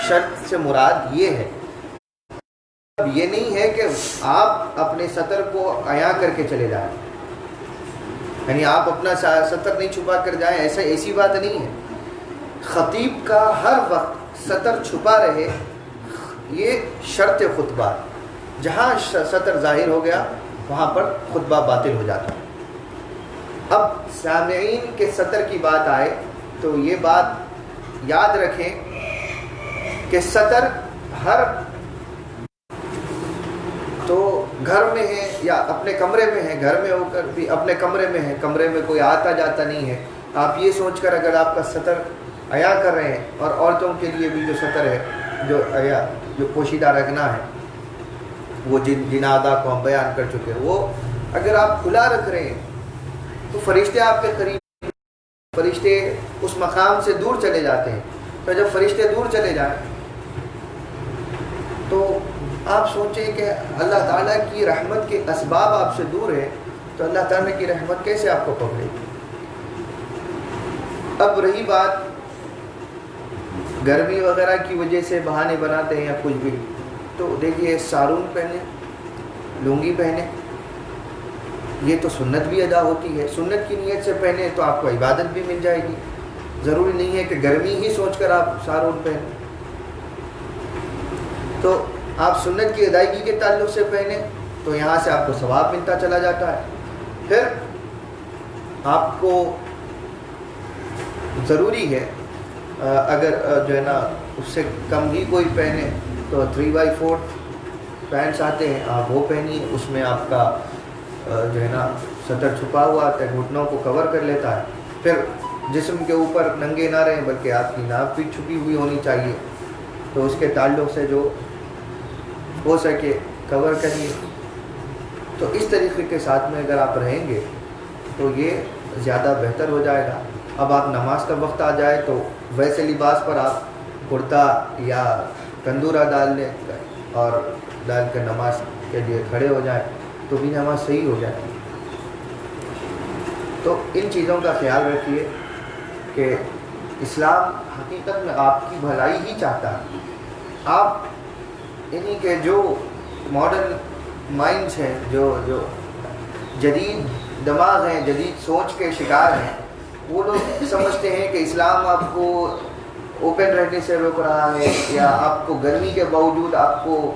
C: شرط سے مراد یہ ہے، یہ نہیں ہے کہ آپ اپنے ستر کو عیاں کر کے چلے جائیں، یعنی آپ اپنا ستر نہیں چھپا کر جائیں، ایسی بات نہیں ہے۔ خطیب کا ہر وقت ستر چھپا رہے، یہ شرط خطبہ، جہاں ستر ظاہر ہو گیا وہاں پر خطبہ باطل ہو جاتا ہے۔ اب سامعین کے ستر کی بات آئے تو یہ بات یاد رکھیں کہ ستر ہر تو گھر میں ہے یا اپنے کمرے میں ہے، گھر میں ہو کر بھی اپنے کمرے میں ہے، کمرے میں کوئی آتا جاتا نہیں ہے، آپ یہ سوچ کر اگر آپ کا ستر عیاں کر رہے ہیں، اور عورتوں کے لیے بھی جو ستر ہے، جو پوشیدہ رکھنا ہے، وہ جن آداب کو ہم بیان کر چکے ہیں، وہ اگر آپ کھلا رکھ رہے ہیں تو فرشتے آپ کے قریب، فرشتے اس مقام سے دور چلے جاتے ہیں، تو جب فرشتے دور چلے جائیں تو آپ سوچیں کہ اللہ تعالیٰ کی رحمت کے اسباب آپ سے دور ہے، تو اللہ تعالیٰ کی رحمت کیسے آپ کو پکڑے گی؟ اب رہی بات گرمی وغیرہ کی وجہ سے بہانے بناتے ہیں یا کچھ بھی، تو دیکھیے سارون پہنے، لنگی پہنے، یہ تو سنت بھی ادا ہوتی ہے، سنت کی نیت سے پہنے تو آپ کو عبادت بھی مل جائے گی، ضروری نہیں ہے کہ گرمی ہی سوچ کر آپ سارون پہنے، تو آپ سنت کی ادائیگی کے تعلق سے پہنے تو یہاں سے آپ کو ثواب ملتا چلا جاتا ہے۔ پھر آپ کو ضروری ہے اگر جو ہے نا اس سے کم ہی کوئی پہنے تو 3/4 پینٹس آتے ہیں آپ وہ پہنیے، اس میں آپ کا جو ہے نا سطر چھپا ہوا آتا ہے، گھٹنوں کو کور کر لیتا ہے، پھر جسم کے اوپر ننگے نہ رہیں بلکہ آپ کی ناک بھی چھپی ہوئی ہونی چاہیے، تو اس کے تعلق سے جو ہو سکے کور کریے۔ تو اس طریقے کے ساتھ میں اگر آپ رہیں گے تو یہ زیادہ بہتر ہو جائے گا۔ اب آپ نماز کا وقت آ جائے تو ویسے لباس پر آپ کرتا یا تندورہ ڈال لیں اور ڈال کر نماز کے لیے کھڑے ہو جائیں تو بھی نماز صحیح ہو جائے گی۔ تو ان چیزوں کا خیال رکھیے کہ اسلام حقیقت میں آپ کی بھلائی ہی چاہتا ہے۔ آپ یعنی کہ جو ماڈرن مائنڈس ہیں، جو جدید دماغ ہیں، جدید سوچ کے شکار ہیں، وہ لوگ سمجھتے ہیں کہ اسلام آپ کو اوپن رہنے سے روک رہا ہے، یا آپ کو گرمی کے باوجود آپ کو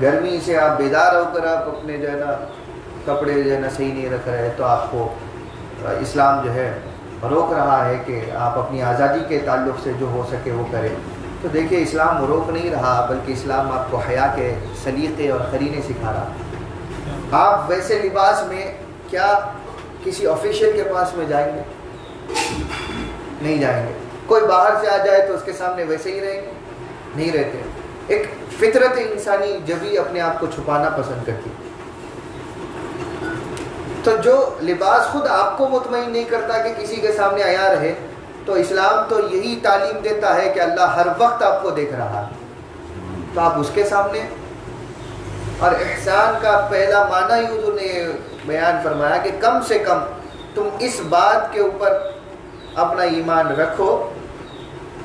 C: گرمی سے آپ بیدار ہو کر آپ اپنے جو ہے نا کپڑے جو ہے نا صحیح نہیں رکھ رہے تو آپ کو اسلام جو ہے روک رہا ہے کہ آپ اپنی آزادی کے تعلق سے جو ہو سکے وہ کریں۔ تو دیکھیے اسلام روک نہیں رہا بلکہ اسلام آپ کو حیا کے سلیقے اور قرینے سکھا رہا۔ آپ ویسے لباس میں کیا کسی آفیشیل کے پاس میں جائیں گے؟ نہیں جائیں گے۔ کوئی باہر سے آ جائے تو اس کے سامنے ویسے ہی رہیں گے؟ نہیں رہتے۔ ایک فطرت انسانی جبھی اپنے آپ کو چھپانا پسند کرتی۔ تو جو لباس خود آپ کو مطمئن نہیں کرتا کہ کسی کے سامنے عیاں رہے، تو اسلام تو یہی تعلیم دیتا ہے کہ اللہ ہر وقت آپ کو دیکھ رہا ہے، تو آپ اس کے سامنے۔ اور احسان کا پہلا معنی ہی حضور نے بیان فرمایا کہ کم سے کم تم اس بات کے اوپر اپنا ایمان رکھو،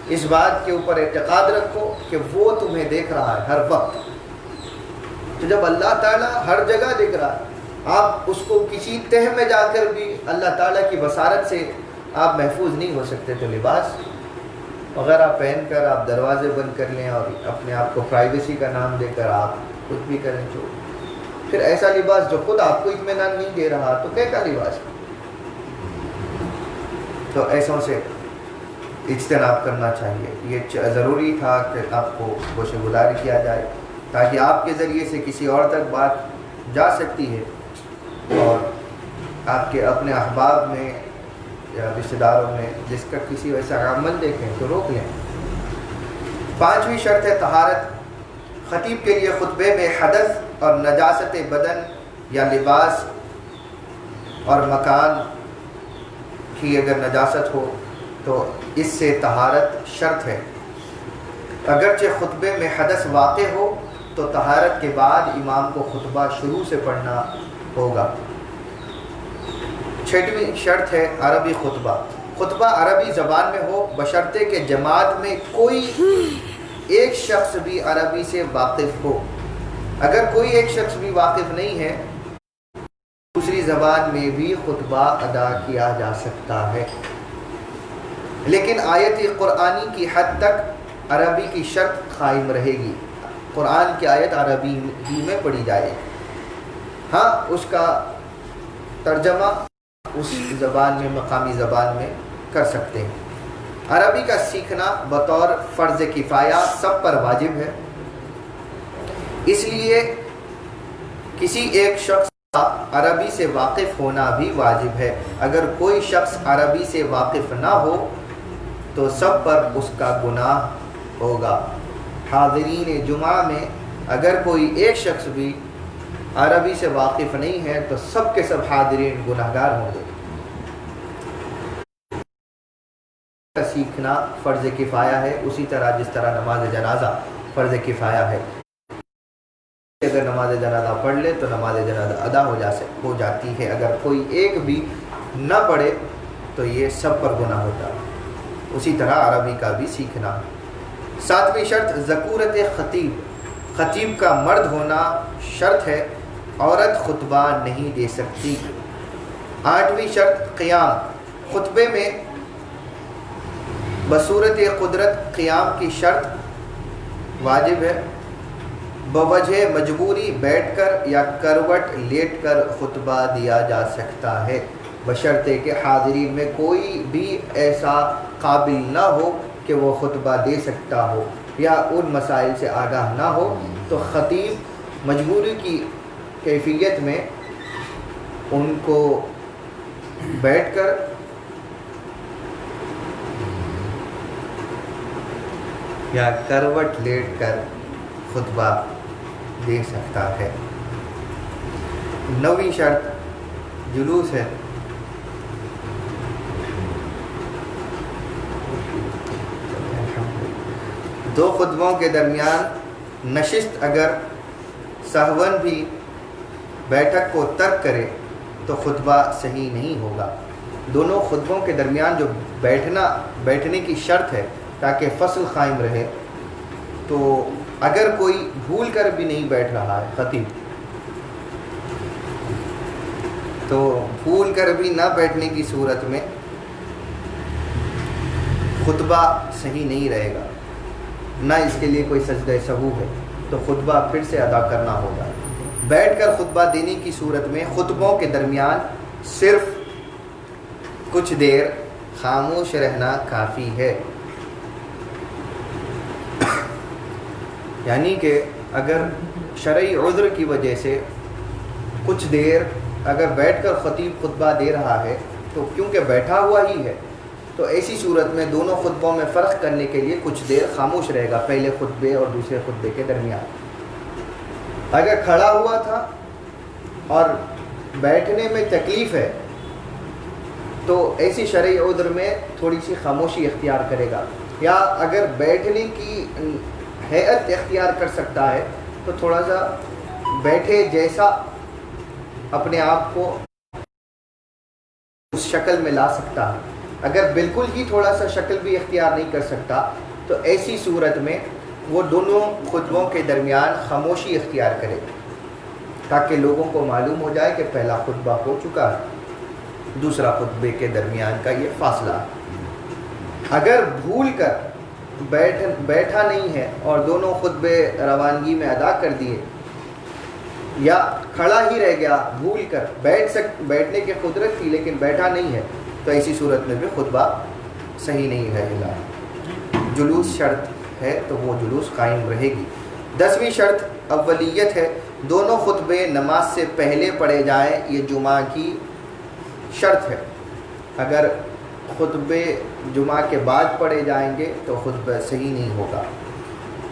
C: اس بات کے اوپر اعتقاد رکھو کہ وہ تمہیں دیکھ رہا ہے ہر وقت۔ تو جب اللہ تعالیٰ ہر جگہ دیکھ رہا ہے، آپ اس کو کسی تہ میں جا کر بھی اللہ تعالیٰ کی بصارت سے آپ محفوظ نہیں ہو سکتے، تو لباس وغیرہ پہن کر آپ دروازے بند کر لیں اور اپنے آپ کو پرائیویسی کا نام دے کر آپ کچھ بھی کریں، جو پھر ایسا لباس جو خود آپ کو اطمینان نہیں دے رہا تو کیا لباس؟ تو ایسوں سے اجتناب کرنا چاہیے۔ یہ ضروری تھا کہ آپ کو گوشہ گزار کیا جائے تاکہ آپ کے ذریعے سے کسی اور تک بات جا سکتی ہے اور آپ کے اپنے احباب میں یا رشتہ داروں میں جس کا کسی ویسا عمل دیکھیں تو روک لیں۔ 5ویں شرط ہے طہارت۔ خطیب کے لیے خطبے میں حدث اور نجاست بدن یا لباس اور مکان کی اگر نجاست ہو تو اس سے طہارت شرط ہے۔ اگرچہ خطبے میں حدث واقع ہو تو طہارت کے بعد امام کو خطبہ شروع سے پڑھنا ہوگا۔ 6ویں شرط ہے عربی خطبہ۔ خطبہ عربی زبان میں ہو بشرطے کہ جماعت میں کوئی ایک شخص بھی عربی سے واقف ہو۔ اگر کوئی ایک شخص بھی واقف نہیں ہے دوسری زبان میں بھی خطبہ ادا کیا جا سکتا ہے، لیکن آیت قرآنی کی حد تک عربی کی شرط قائم رہے گی۔ قرآن کی آیت عربی ہی میں پڑھی جائے، ہاں اس کا ترجمہ اس زبان میں مقامی زبان میں کر سکتے ہیں۔ عربی کا سیکھنا بطور فرض کفایہ سب پر واجب ہے، اس لیے کسی ایک شخص کا عربی سے واقف ہونا بھی واجب ہے۔ اگر کوئی شخص عربی سے واقف نہ ہو تو سب پر اس کا گناہ ہوگا۔ حاضرین جمعہ میں اگر کوئی ایک شخص بھی عربی سے واقف نہیں ہے تو سب کے سب حاضرین گناہگار ہوں گے۔ سیکھنا فرض کفایہ ہے، اسی طرح جس طرح نماز جنازہ فرض کفایہ ہے۔ اگر نماز جنازہ پڑھ لے تو نماز جنازہ ادا ہو جاتی ہے، اگر کوئی ایک بھی نہ پڑھے تو یہ سب پر گناہ ہوتا ہے۔ اسی طرح عربی کا بھی سیکھنا۔ 7ویں شرط ذکورت خطیب۔ خطیب کا مرد ہونا شرط ہے، عورت خطبہ نہیں دے سکتی۔ 8ویں شرط قیام۔ خطبے میں بصورت قدرت قیام کی شرط واجب ہے۔ بوجہ مجبوری بیٹھ کر یا کروٹ لیٹ کر خطبہ دیا جا سکتا ہے، بشرطے کہ حاضرین میں کوئی بھی ایسا قابل نہ ہو کہ وہ خطبہ دے سکتا ہو یا ان مسائل سے آگاہ نہ ہو، تو خطیب مجبوری کی کیفیت میں ان کو بیٹھ کر یا کروٹ لیٹ کر خطبہ دے سکتا ہے۔ 9ویں شرط جلوس ہے۔ دو خطبوں کے درمیان نشست اگر سہون بھی بیٹھک کو ترک کرے تو خطبہ صحیح نہیں ہوگا۔ دونوں خطبوں کے درمیان جو بیٹھنے کی شرط ہے تاکہ فصل قائم رہے، تو اگر کوئی بھول کر بھی نہیں بیٹھ رہا ہے خطیب، تو بھول کر بھی نہ بیٹھنے کی صورت میں خطبہ صحیح نہیں رہے گا، نہ اس کے لیے کوئی سجدہ سہو ہے، تو خطبہ پھر سے ادا کرنا ہوگا۔ بیٹھ کر خطبہ دینے کی صورت میں خطبوں کے درمیان صرف کچھ دیر خاموش رہنا کافی ہے۔ یعنی کہ اگر شرعی عذر کی وجہ سے کچھ دیر اگر بیٹھ کر خطیب خطبہ دے رہا ہے تو کیونکہ بیٹھا ہوا ہی ہے، تو ایسی صورت میں دونوں خطبوں میں فرق کرنے کے لیے کچھ دیر خاموش رہے گا پہلے خطبے اور دوسرے خطبے کے درمیان۔ اگر کھڑا ہوا تھا اور بیٹھنے میں تکلیف ہے تو ایسی شرعی عذر میں تھوڑی سی خاموشی اختیار کرے گا، یا اگر بیٹھنے کی ہیئت اختیار کر سکتا ہے تو تھوڑا سا بیٹھے جیسا اپنے آپ کو اس شکل میں لا سکتا ہے۔ اگر بالکل ہی تھوڑا سا شکل بھی اختیار نہیں کر سکتا تو ایسی صورت میں وہ دونوں خطبوں کے درمیان خاموشی اختیار کرے تاکہ لوگوں کو معلوم ہو جائے کہ پہلا خطبہ ہو چکا ہے، دوسرا خطبے کے درمیان کا یہ فاصلہ ہے۔ اگر بھول کر بیٹھا نہیں ہے اور دونوں خطبے روانگی میں ادا کر دیے، یا کھڑا ہی رہ گیا بھول کر، بیٹھنے کی قدرت تھی لیکن بیٹھا نہیں ہے، تو ایسی صورت میں بھی خطبہ صحیح نہیں رہے گا۔ جلوس شرط ہے تو وہ جلوس قائم رہے گی۔ 10ویں شرط اولیت ہے، دونوں خطبے نماز سے پہلے پڑھے جائیں، یہ جمعہ کی شرط ہے۔ اگر خطبے جمعہ کے بعد پڑھے جائیں گے تو خطبہ صحیح نہیں ہوگا۔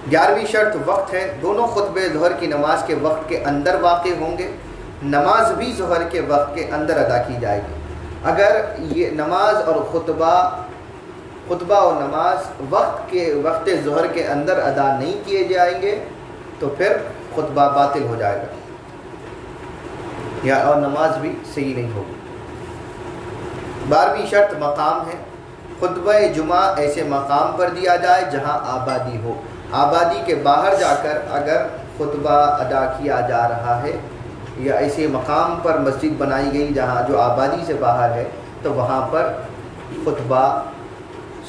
C: 11ویں شرط وقت ہے، دونوں خطبے ظہر کی نماز کے وقت کے اندر واقع ہوں گے، نماز بھی ظہر کے وقت کے اندر ادا کی جائے گی۔ اگر یہ نماز اور خطبہ اور نماز وقت ظہر کے اندر ادا نہیں کیے جائیں گے تو پھر خطبہ باطل ہو جائے گا، یا اور نماز بھی صحیح نہیں ہوگی۔ 12ویں شرط مقام ہے، خطبہ جمعہ ایسے مقام پر دیا جائے جہاں آبادی ہو۔ آبادی کے باہر جا کر اگر خطبہ ادا کیا جا رہا ہے، یا ایسے مقام پر مسجد بنائی گئی جہاں جو آبادی سے باہر ہے، تو وہاں پر خطبہ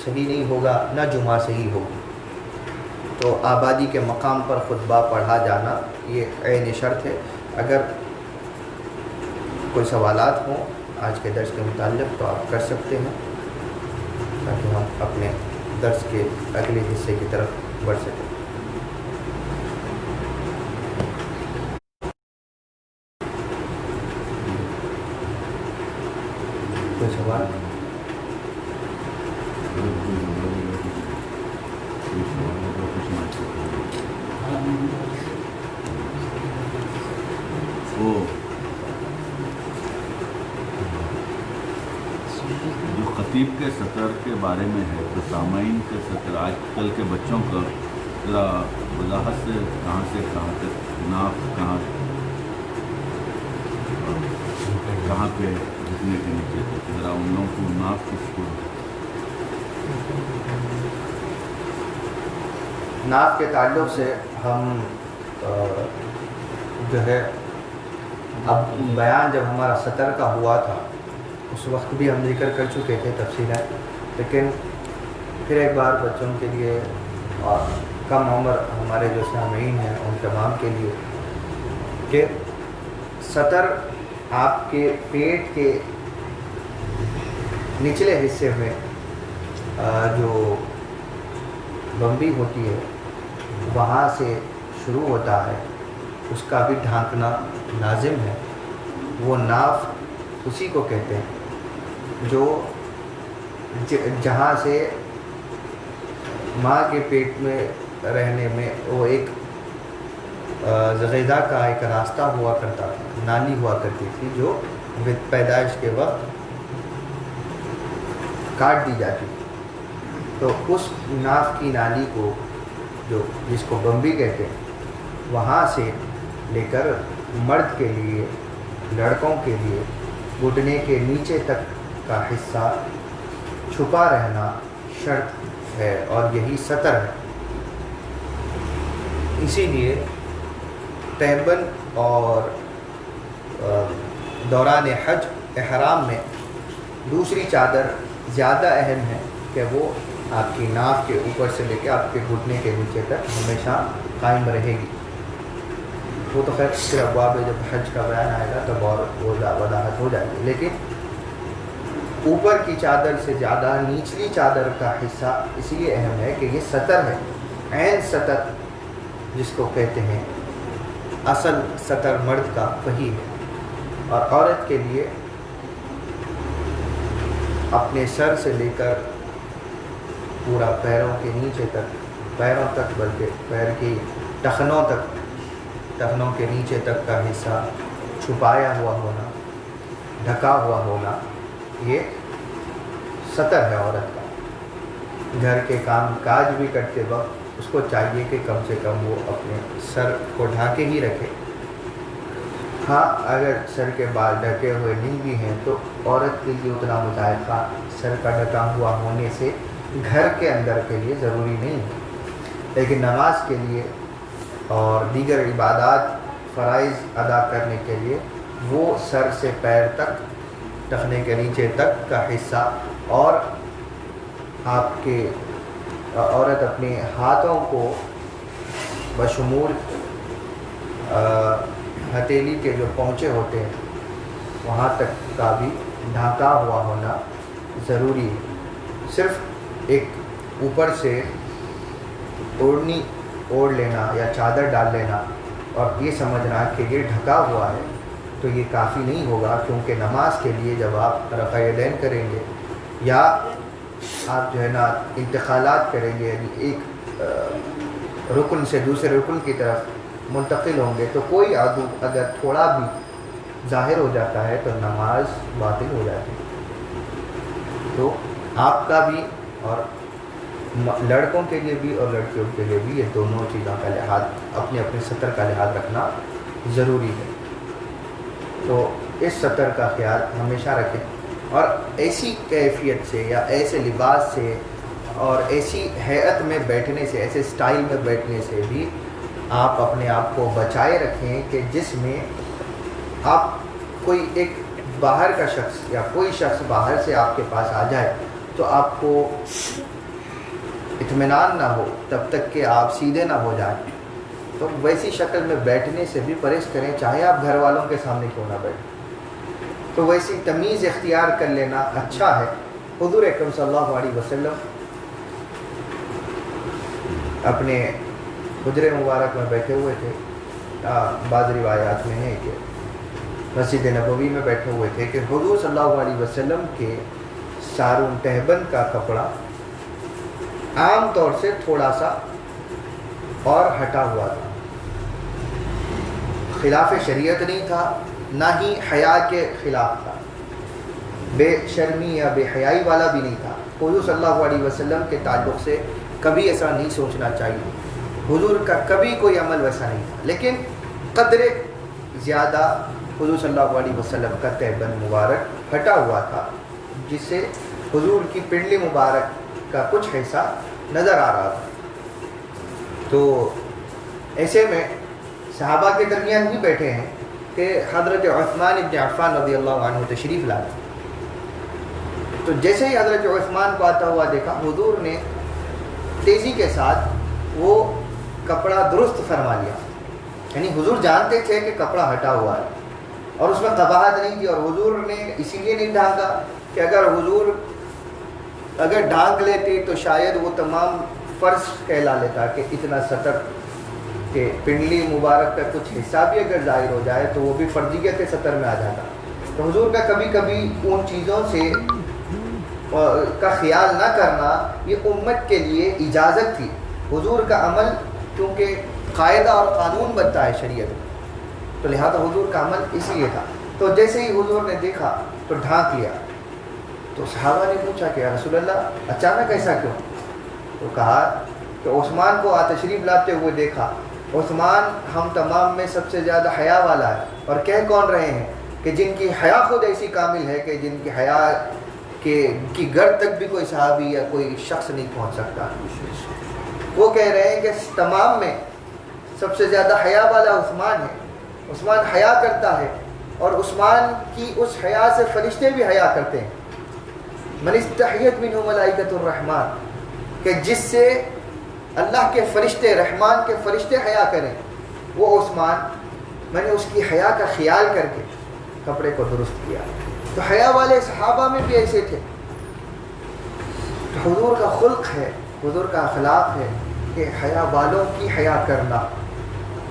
C: صحیح نہیں ہوگا، نہ جمعہ صحیح ہوگی۔ تو آبادی کے مقام پر خطبہ پڑھا جانا یہ عین شرط ہے۔ اگر کوئی سوالات ہوں آج کے درس کے متعلق تو آپ کر سکتے ہیں، تاکہ ہم اپنے درس کے اگلے حصے کی طرف بڑھ سکیں۔ کوئی سوال؟
A: جو خطیب کے سطر کے بارے میں ہے تو سامعین کے سطر آج کل کے بچوں کا ذرا وضاحت سے کہاں تک ناف کہاں پہ جھکنے کے نیچے تک، ذرا ان لوگوں کو ناف کس کو
C: ناف کے تعلق سے ہم جو ہے اب بیان جب ہمارا سطر کا ہوا تھا اس وقت بھی ہم ذکر کر چکے تھے تفصیلیں، لیکن پھر ایک بار بچوں کے لیے اور کم عمر ہمارے جو سامعین ہیں ان تمام کے لیے کہ سطر آپ کے پیٹ کے نچلے حصے میں جو بمبی ہوتی ہے وہاں سے شروع ہوتا ہے، اس کا بھی ڈھانکنا لازم ہے۔ وہ ناف اسی کو کہتے ہیں جو جہاں سے ماں کے پیٹ میں رہنے میں وہ ایک غذا کا ایک راستہ ہوا کرتا تھا، نالی ہوا کرتی تھی جو پیدائش کے وقت کاٹ دی جاتی تھی۔ تو اس ناف کی نالی کو جس کو بمبی کہتے ہیں، وہاں سے لے کر مرد کے لیے، لڑکوں کے لیے گھٹنے کے نیچے تک کا حصہ چھپا رہنا شرط ہے اور یہی سطر ہے۔ اسی لیے تہبند اور دوران حج احرام میں دوسری چادر زیادہ اہم ہے کہ وہ آپ کی ناف کے اوپر سے لے کے آپ کے گھٹنے کے نیچے تک ہمیشہ قائم رہے گی۔ وہ تو خیر پھر ابواب میں جب حج کا بیان آئے گا تب اور وہ وضاحت ہو جائے گی، لیکن اوپر کی چادر سے زیادہ نچلی چادر کا حصہ اس لیے اہم ہے کہ یہ سطر ہے، عین سطر جس کو کہتے ہیں۔ اصل سطر مرد کا وہی ہے، اور عورت کے لیے اپنے سر سے لے کر پورا پیروں کے نیچے تک، پیروں تک بلکہ پیر کی ٹخنوں تک، ٹخنوں کے نیچے تک کا حصہ چھپایا ہوا ہونا، ڈھکا ہوا ہونا، یہ سطر ہے عورت کا۔ گھر کے کام کاج بھی کرتے وقت اس کو چاہیے کہ کم سے کم وہ اپنے سر کو ڈھانکے ہی رکھے۔ ہاں اگر سر کے بال ڈھکے ہوئے نہیں بھی ہیں تو عورت کے لیے اتنا مذائقہ سر کا ڈھکا ہوا ہونے سے گھر کے اندر کے لیے ضروری نہیں ہے، لیکن نماز کے لیے اور دیگر عبادات فرائض ادا کرنے کے لیے وہ سر سے پیر تک، ٹخنے کے نیچے تک کا حصہ، اور آپ کے عورت اپنے ہاتھوں کو بشمول ہتھیلی کے جو پونچے ہوتے ہیں وہاں تک کا بھی ڈھانکا ہوا ہونا ضروری ہے۔ صرف ایک اوپر سے اوڑھنی اوڑھ لینا یا چادر ڈال لینا اور یہ سمجھنا کہ یہ ڈھکا ہوا ہے تو یہ کافی نہیں ہوگا، کیونکہ نماز کے لیے جب آپ رفع یدین کریں گے یا آپ جو ہے نا انتقالات کریں گے، یعنی ایک رکن سے دوسرے رکن کی طرف منتقل ہوں گے، تو کوئی عضو اگر تھوڑا بھی ظاہر ہو جاتا ہے تو نماز باطل ہو جاتی ہے۔ تو آپ کا بھی اور لڑکوں کے لیے بھی اور لڑکیوں کے لیے بھی یہ دونوں چیزوں کا لحاظ، اپنے اپنے سطر کا لحاظ رکھنا ضروری ہے۔ تو اس سطر کا خیال ہمیشہ رکھیں، اور ایسی کیفیت سے یا ایسے لباس سے اور ایسی ہیئت میں بیٹھنے سے، ایسے سٹائل میں بیٹھنے سے بھی آپ اپنے آپ کو بچائے رکھیں کہ جس میں آپ کوئی ایک باہر کا شخص یا کوئی شخص باہر سے آپ کے پاس آ جائے تو آپ کو اطمینان نہ ہو تب تک کہ آپ سیدھے نہ ہو جائیں۔ تو ویسی شکل میں بیٹھنے سے بھی پرہیز کریں، چاہے آپ گھر والوں کے سامنے کیوں نہ بیٹھیں، تو ویسی تمیز اختیار کر لینا اچھا ہے۔ حضور اکرم صلی اللہ علیہ وسلم اپنے حجرے مبارک میں بیٹھے ہوئے تھے، بعض روایات میں ہے کہ مسجد نبوی میں بیٹھے ہوئے تھے کہ حضور صلی اللہ علیہ وسلم کے سارون تہبند کا کپڑا عام طور سے تھوڑا سا اور ہٹا ہوا تھا، خلاف شریعت نہیں تھا، نہ ہی حیا کے خلاف تھا، بے شرمی یا بے حیائی والا بھی نہیں تھا۔ حضور صلی اللہ علیہ وسلم کے تعلق سے کبھی ایسا نہیں سوچنا چاہیے، حضور کا کبھی کوئی عمل ویسا نہیں تھا، لیکن قدر زیادہ حضور صلی اللہ علیہ وسلم کا تہبند مبارک ہٹا ہوا تھا، جس سے حضور کی پنڈلی مبارک کا کچھ حصہ نظر آ رہا تھا۔ تو ایسے میں صحابہ کے درمیان ہی بیٹھے ہیں کہ حضرت عثمان ابن عفان رضی اللہ عنہ تشریف لائے۔ تو جیسے ہی حضرت عثمان کو آتا ہوا دیکھا، حضور نے تیزی کے ساتھ وہ کپڑا درست فرما لیا، یعنی حضور جانتے تھے کہ کپڑا ہٹا ہوا ہے اور اس میں قباحت نہیں تھی، اور حضور نے اسی لیے نہیں ڈھانکا کہ اگر حضور ڈھانک لیتے تو شاید وہ تمام فرض کہلا لیتا کہ اتنا سطر کہ پنڈلی مبارک کا کچھ حصہ بھی اگر ظاہر ہو جائے تو وہ بھی فرضیت سطر میں آ جاتا. تو حضور کا کبھی کبھی ان چیزوں سے کا خیال نہ کرنا یہ امت کے لیے اجازت تھی. حضور کا عمل کیونکہ قاعدہ اور قانون بنتا ہے شریعت میں، تو لہذا حضور کا عمل اس لیے تھا. تو جیسے ہی حضور نے دیکھا تو ڈھانک لیا. تو صحابہ نے پوچھا کہ یا رسول اللہ اچانک ایسا کیوں؟ تو کہا کہ عثمان کو تشریف لاتے ہوئے دیکھا. عثمان ہم تمام میں سب سے زیادہ حیا والا ہے، اور کہہ کون رہے ہیں کہ جن کی حیا خود ایسی کامل ہے کہ جن کی حیا کی گڑھ تک بھی کوئی صحابی یا کوئی شخص نہیں پہنچ سکتا. وہ کہہ رہے ہیں کہ تمام میں سب سے زیادہ حیا والا عثمان ہے. عثمان حیا کرتا ہے، اور عثمان کی اس حیا سے فرشتے بھی حیا کرتے ہیں. من استحیت منہ ملائکۃ الرحمن، کہ جس سے اللہ کے فرشتے، رحمان کے فرشتے حیا کریں، وہ عثمان. میں نے اس کی حیا کا خیال کر کے کپڑے کو درست کیا. تو حیا والے صحابہ میں بھی ایسے تھے. تو حضور کا خلق ہے، حضور کا اخلاق ہے کہ حیا والوں کی حیا کرنا.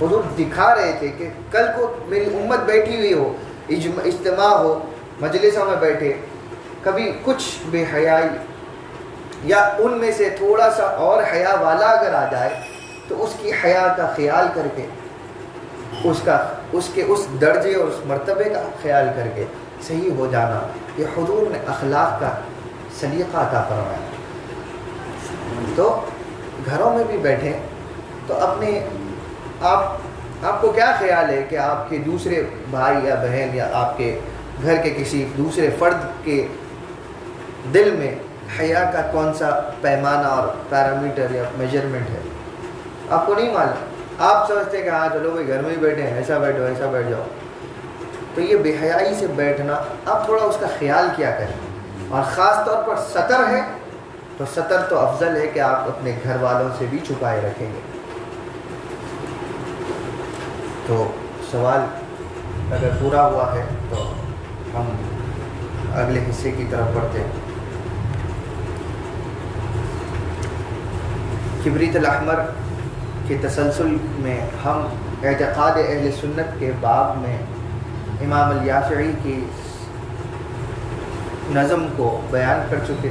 C: حضور دکھا رہے تھے کہ کل کو میری امت بیٹھی ہوئی ہو، اجتماع ہو، مجلسوں میں بیٹھے، کبھی کچھ بے حیائی یا ان میں سے تھوڑا سا اور حیا والا اگر آ جائے تو اس کی حیا کا خیال کر کے اس کے اس درجے اور اس مرتبے کا خیال کر کے صحیح ہو جانا. یہ حضور نے اخلاق کا سلیقہ عطا فرمایا. تو گھروں میں بھی بیٹھیں تو اپنے آپ کو کیا خیال ہے کہ آپ کے دوسرے بھائی یا بہن یا آپ کے گھر کے کسی دوسرے فرد کے دل میں حیا کا کون سا پیمانہ اور پیرامیٹر یا میجرمنٹ ہے؟ آپ کو نہیں معلوم. آپ سمجھتے ہیں کہ ہاں چلو بھائی گھر میں ہی بیٹھے ہیں، ایسا بیٹھو ایسا بیٹھ جاؤ. تو یہ بے حیائی سے بیٹھنا آپ تھوڑا اس کا خیال کیا کریں. اور خاص طور پر سطر ہے تو سطر تو افضل ہے کہ آپ اپنے گھر والوں سے بھی چھپائے رکھیں گے. تو سوال اگر پورا ہوا ہے تو ہم اگلے حصے کی طرف بڑھتے ہیں. کبریت الاحمر کے تسلسل میں ہم اعتقاد اہل سنت کے باب میں امام الیافعی کی نظم کو بیان کر چکے.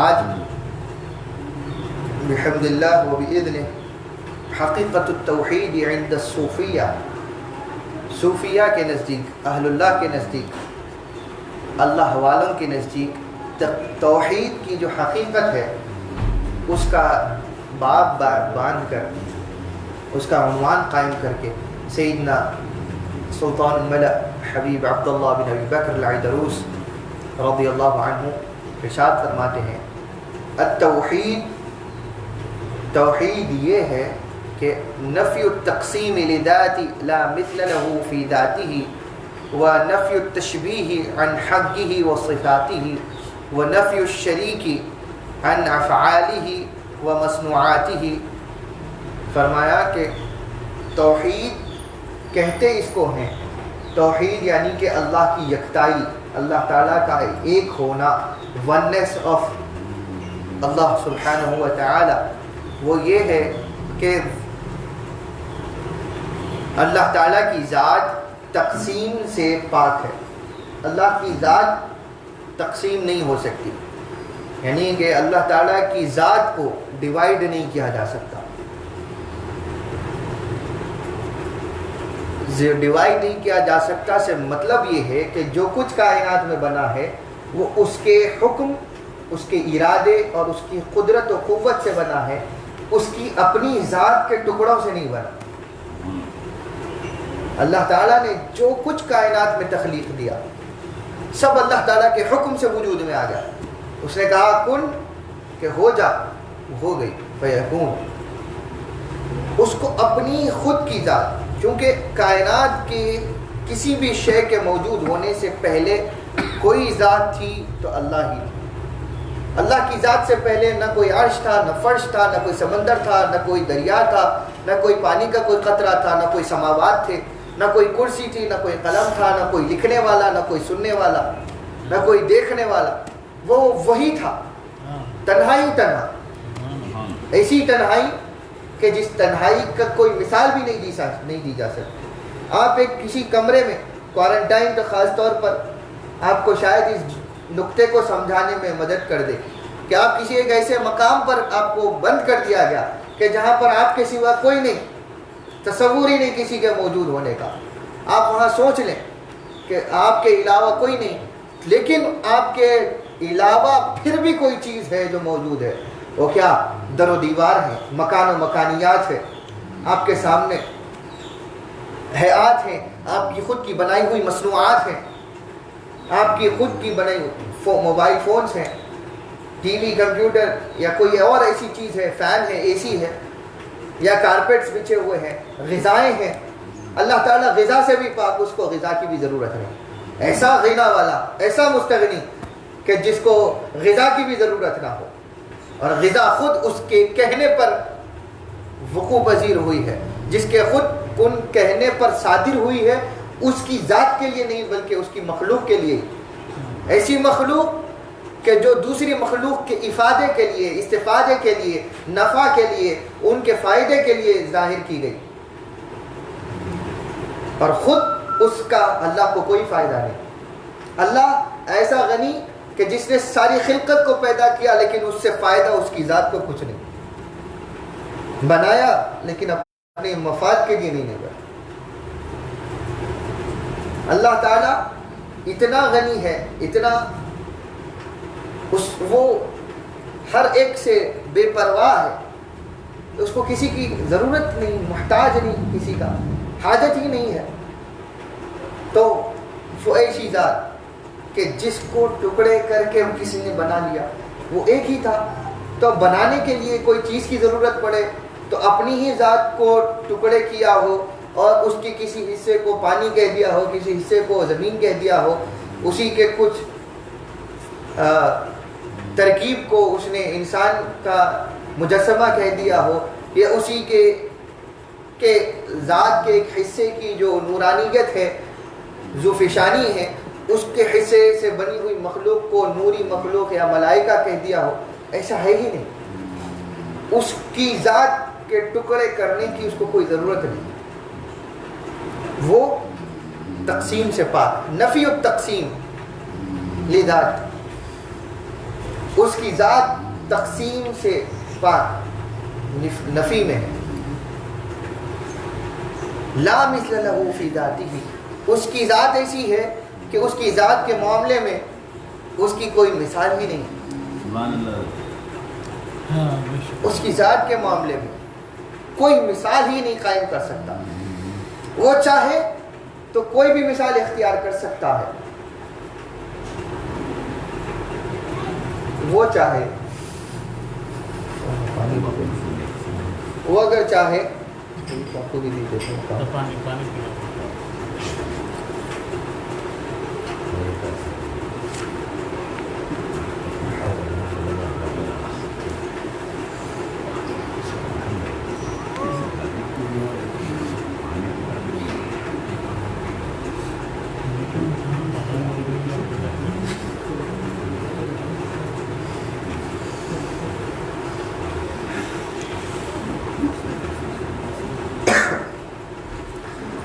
C: آج بحمد اللہ و بإذنہ حقیقت التوحید عند الصوفیہ، صوفیہ کے نزدیک، اہل اللہ کے نزدیک، اللہ والوں کے نزدیک توحید کی جو حقیقت ہے اس کا باب باندھ کر، اس کا عنوان قائم کر کے سیدنا سلطان الملأ حبیب عبداللہ بن ابی بکر العیدروس رضی اللہ عنہ ارشاد فرماتے ہیں التوحید، توحید یہ ہے کہ نفی التقسیم لذات لا مثل له في ذاته، ونفی التشبیہ عن حقه وصفاته، ونفی الشریک عن افعاله ومصنوعاته. فرمایا کہ توحید کہتے اس کو ہیں، توحید یعنی کہ اللہ کی یکتائی، اللہ تعالیٰ کا ایک ہونا، وننس آف اللہ سبحانہ و تعالی. وہ یہ ہے کہ اللہ تعالیٰ کی ذات تقسیم سے پاک ہے. اللہ کی ذات تقسیم نہیں ہو سکتی، یعنی کہ اللہ تعالیٰ کی ذات کو ڈیوائیڈ نہیں کیا جا سکتا. ڈیوائیڈ نہیں کیا جا سکتا سے مطلب یہ ہے کہ جو کچھ کائنات میں بنا ہے وہ اس کے حکم، اس کے ارادے اور اس کی قدرت و قوت سے بنا ہے، اس کی اپنی ذات کے ٹکڑوں سے نہیں بنا. اللہ تعالیٰ نے جو کچھ کائنات میں تخلیق دیا سب اللہ تعالیٰ کے حکم سے وجود میں آ گیا. اس نے کہا کن کہ ہو جا، ہو گئی، فیکون. اس کو اپنی خود کی ذات، کیونکہ کائنات کے کسی بھی شے کے موجود ہونے سے پہلے کوئی ذات تھی تو اللہ ہی تھی. اللہ کی ذات سے پہلے نہ کوئی عرش تھا، نہ فرش تھا، نہ کوئی سمندر تھا، نہ کوئی دریا تھا، نہ کوئی پانی کا کوئی قطرہ تھا، نہ کوئی سماوات تھے، نہ کوئی کرسی تھی، نہ کوئی قلم تھا، نہ کوئی لکھنے والا، نہ کوئی سننے والا، نہ کوئی دیکھنے والا. وہ وہی تھا، تنہا ہی تنہا. ایسی تنہائی کہ جس تنہائی کا کوئی مثال بھی نہیں دی جا سکتی. آپ ایک کسی کمرے میں کوارنٹائن تو خاص طور پر آپ کو شاید اس نقطے کو سمجھانے میں مدد کر دے کہ آپ کسی ایک ایسے مقام پر آپ کو بند کر دیا گیا کہ جہاں پر آپ کے سوا کوئی نہیں، تصور ہی نہیں کسی کے موجود ہونے کا. آپ وہاں سوچ لیں کہ آپ کے علاوہ کوئی نہیں، لیکن آپ کے علاوہ پھر بھی کوئی چیز ہے جو موجود ہے. وہ کیا؟ در و دیوار ہیں، مکان و مکانیات ہے، آپ کے سامنے حیات ہیں، آپ کی خود کی بنائی ہوئی مصنوعات ہیں، آپ کی خود کی بنائی موبائل فونز ہیں، ٹی وی، کمپیوٹر یا کوئی اور ایسی چیز ہے، فین ہے، اے سی ہے یا کارپیٹس بچھے ہوئے ہیں، غذائیں ہیں. اللہ تعالیٰ غذا سے بھی پاک، اس کو غذا کی بھی ضرورت نہیں. ایسا غنا والا، ایسا مستغنی کہ جس کو غذا کی بھی ضرورت نہ ہو، اور غذا خود اس کے کہنے پر وقوع پذیر ہوئی ہے، جس کے خود کن کہنے پر صادر ہوئی ہے، اس کی ذات کے لیے نہیں بلکہ اس کی مخلوق کے لیے. ایسی مخلوق کہ جو دوسری مخلوق کے افادے کے لیے، استفادے کے لیے، نفع کے لیے، ان کے فائدے کے لیے ظاہر کی گئی، اور خود اس کا اللہ کو کوئی فائدہ نہیں. اللہ ایسا غنی کہ جس نے ساری خلقت کو پیدا کیا لیکن اس سے فائدہ اس کی ذات کو کچھ نہیں. بنایا لیکن اپنے مفاد کے لیے نہیں بنایا. اللہ تعالیٰ اتنا غنی ہے، اتنا وہ ہر ایک سے بے پرواہ ہے، اس کو کسی کی ضرورت نہیں، محتاج نہیں، کسی کا حاجت ہی نہیں ہے. تو وہ ایسی ذات کہ جس کو ٹکڑے کر کے کسی نے بنا لیا، وہ ایک ہی تھا. تو بنانے کے لیے کوئی چیز کی ضرورت پڑے تو اپنی ہی ذات کو ٹکڑے کیا ہو اور اس کے کسی حصے کو پانی کہہ دیا ہو، کسی حصے کو زمین کہہ دیا ہو، اسی کے کچھ ترکیب کو اس نے انسان کا مجسمہ کہہ دیا ہو، یا اسی کے ذات کے ایک حصے کی جو نورانیت ہے، ذوفشانی ہے، اس کے حصے سے بنی ہوئی مخلوق کو نوری مخلوق یا ملائکہ کہہ دیا ہو. ایسا ہے ہی نہیں. اس کی ذات کے ٹکڑے کرنے کی اس کو کوئی ضرورت نہیں. وہ تقسیم سے پاک، نفی التقسیم لذات، اس کی ذات تقسیم سے پاک، نفی میں ہے. لا مثل له فی ذاتہ، اس کی ذات ایسی ہے کہ اس کی ذات کے معاملے میں اس کی کوئی مثال ہی نہیں. اس کی ذات کے معاملے میں کوئی مثال ہی نہیں قائم کر سکتا. وہ چاہے تو کوئی بھی مثال اختیار کر سکتا ہے. وہ چاہے، وہ اگر چاہے آپ کو بھی دیتے ہیں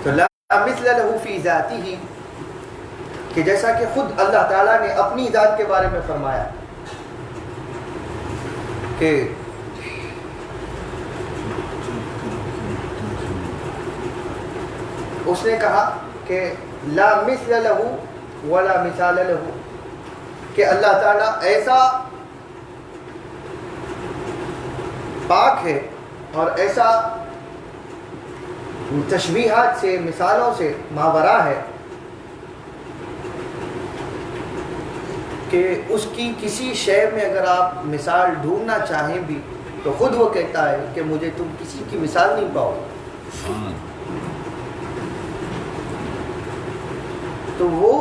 C: تو لا مثل له فی ذاتہ، کہ جیسا کہ خود اللہ تعالیٰ نے اپنی ذات کے بارے میں فرمایا کہ اس نے کہا کہ لا مثل له ولا مثال له، کہ اللہ تعالیٰ ایسا پاک ہے اور ایسا تشبیہات سے، مثالوں سے ماورا ہے کہ اس کی کسی شے میں اگر آپ مثال ڈھونڈنا چاہیں بھی تو خود وہ کہتا ہے کہ مجھے تم کسی کی مثال نہیں پاؤ. تو وہ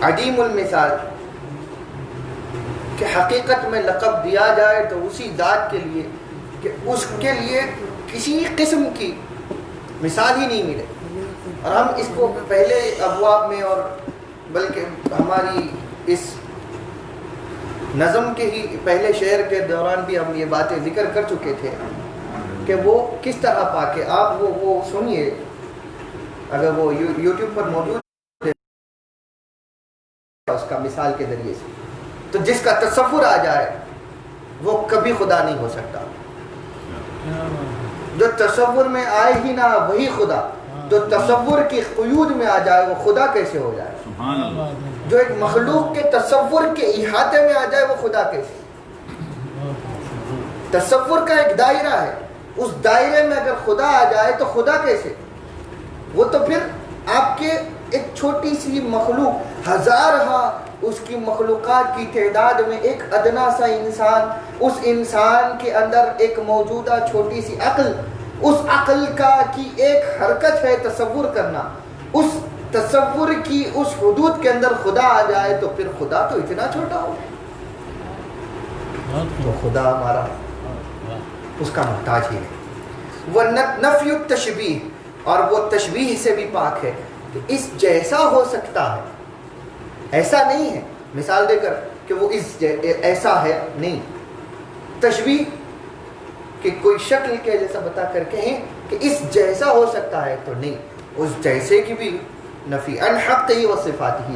C: عدیم المثال کہ حقیقت میں لقب دیا جائے تو اسی ذات کے لیے کہ اس کے لیے کسی قسم کی مثال ہی نہیں ملے. اور ہم اس کو پہلے ابواب میں اور بلکہ ہماری اس نظم کے ہی پہلے شعر کے دوران بھی ہم یہ باتیں ذکر کر چکے تھے کہ وہ کس طرح پاک ہے. آپ وہ سنیے، اگر وہ یوٹیوب پر موجود ہے اس کا مثال کے ذریعے سے، تو جس کا تصور آ جائے وہ کبھی خدا نہیں ہو سکتا. جو تصور میں آئے ہی نہ وہی خدا، جو تصور کی قیود میں آ جائے وہ خدا کیسے ہو جائے؟
A: سبحان اللہ.
C: جو ایک مخلوق کے تصور کے احاطے میں آ جائے وہ خدا کیسے؟ تصور کا ایک دائرہ ہے، اس دائرے میں اگر خدا آ جائے تو خدا کیسے؟ وہ تو پھر آپ کے ایک چھوٹی سی مخلوق، ہزارہا اس کی مخلوقات کی تعداد میں ایک ادنا سا انسان، اس انسان کے اندر ایک موجودہ چھوٹی سی عقل، اس عقل کی ایک حرکت ہے تصور کرنا، اس تصور کی اس حدود کے اندر خدا آ جائے تو پھر خدا تو اتنا چھوٹا ہو، تو خدا ہمارا اس کا محتاج ہی نہیں. وہ نفی التشبیہ، اور وہ تشبیہ سے بھی پاک ہے کہ اس جیسا ہو سکتا ہے، ایسا نہیں ہے. مثال دے کر کہ وہ ایسا ہے نہیں، تشبیہ کہ کوئی شکل کے جیسا بتا کر کہیں کہ اس جیسا ہو سکتا ہے تو نہیں، اس جیسے کی بھی نفی. ان حق ہی و صفات ہی،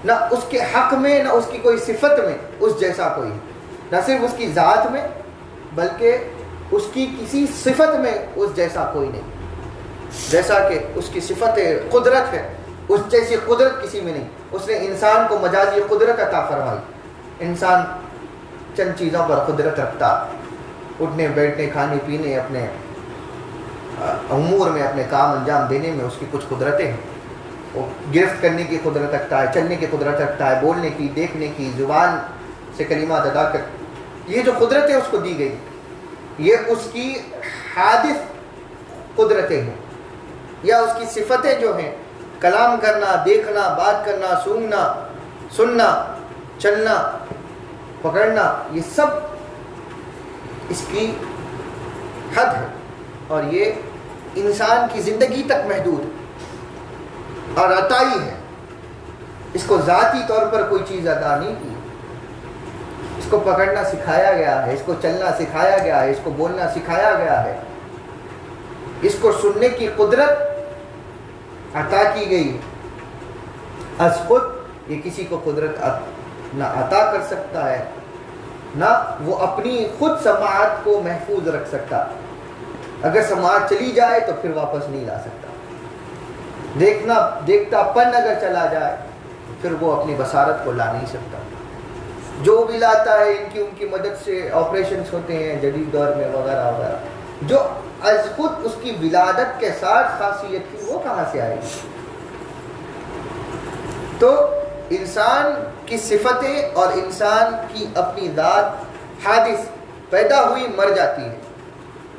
C: نہ اس کے حق میں نہ اس کی کوئی صفت میں اس جیسا کوئی، نہ صرف اس کی ذات میں بلکہ اس کی کسی صفت میں اس جیسا کوئی نہیں. جیسا کہ اس کی صفت قدرت ہے، اس جیسی قدرت کسی میں نہیں. اس نے انسان کو مجازی قدرت عطا فرمائی، انسان چند چیزوں پر قدرت رکھتا، اٹھنے بیٹھنے کھانے پینے اپنے امور میں اپنے کام انجام دینے میں اس کی کچھ قدرتیں ہیں. وہ گرفت کرنے کی قدرت رکھتا ہے، چلنے کی قدرت رکھتا ہے، بولنے کی، دیکھنے کی، زبان سے کلمات ادا کر، یہ جو قدرتیں اس کو دی گئی یہ اس کی حادث قدرتیں ہیں، یا اس کی صفتیں جو ہیں کلام کرنا، دیکھنا، بات کرنا، سونگنا، سننا، چلنا، پکڑنا، یہ سب اس کی حد ہے اور یہ انسان کی زندگی تک محدود ہے اور عطائی ہے. اس کو ذاتی طور پر کوئی چیز عطا نہیں کی، اس کو پکڑنا سکھایا گیا ہے، اس کو چلنا سکھایا گیا ہے، اس کو بولنا سکھایا گیا ہے، اس کو سننے کی قدرت عطا کی گئی. از خود یہ کسی کو قدرت نہ عطا کر سکتا ہے نہ وہ اپنی خود سماعت کو محفوظ رکھ سکتا. اگر سماعت چلی جائے تو پھر واپس نہیں لا سکتا. دیکھتا پن اگر چلا جائے پھر وہ اپنی بصارت کو لا نہیں سکتا. جو بھی لاتا ہے ان کی مدد سے آپریشنز ہوتے ہیں جدید دور میں وغیرہ وغیرہ. جو از خود اس کی ولادت کے ساتھ خاصیت تھی وہ کہاں سے آئے گی؟ تو انسان کی صفتیں اور انسان کی اپنی ذات حادث، پیدا ہوئی مر جاتی ہے،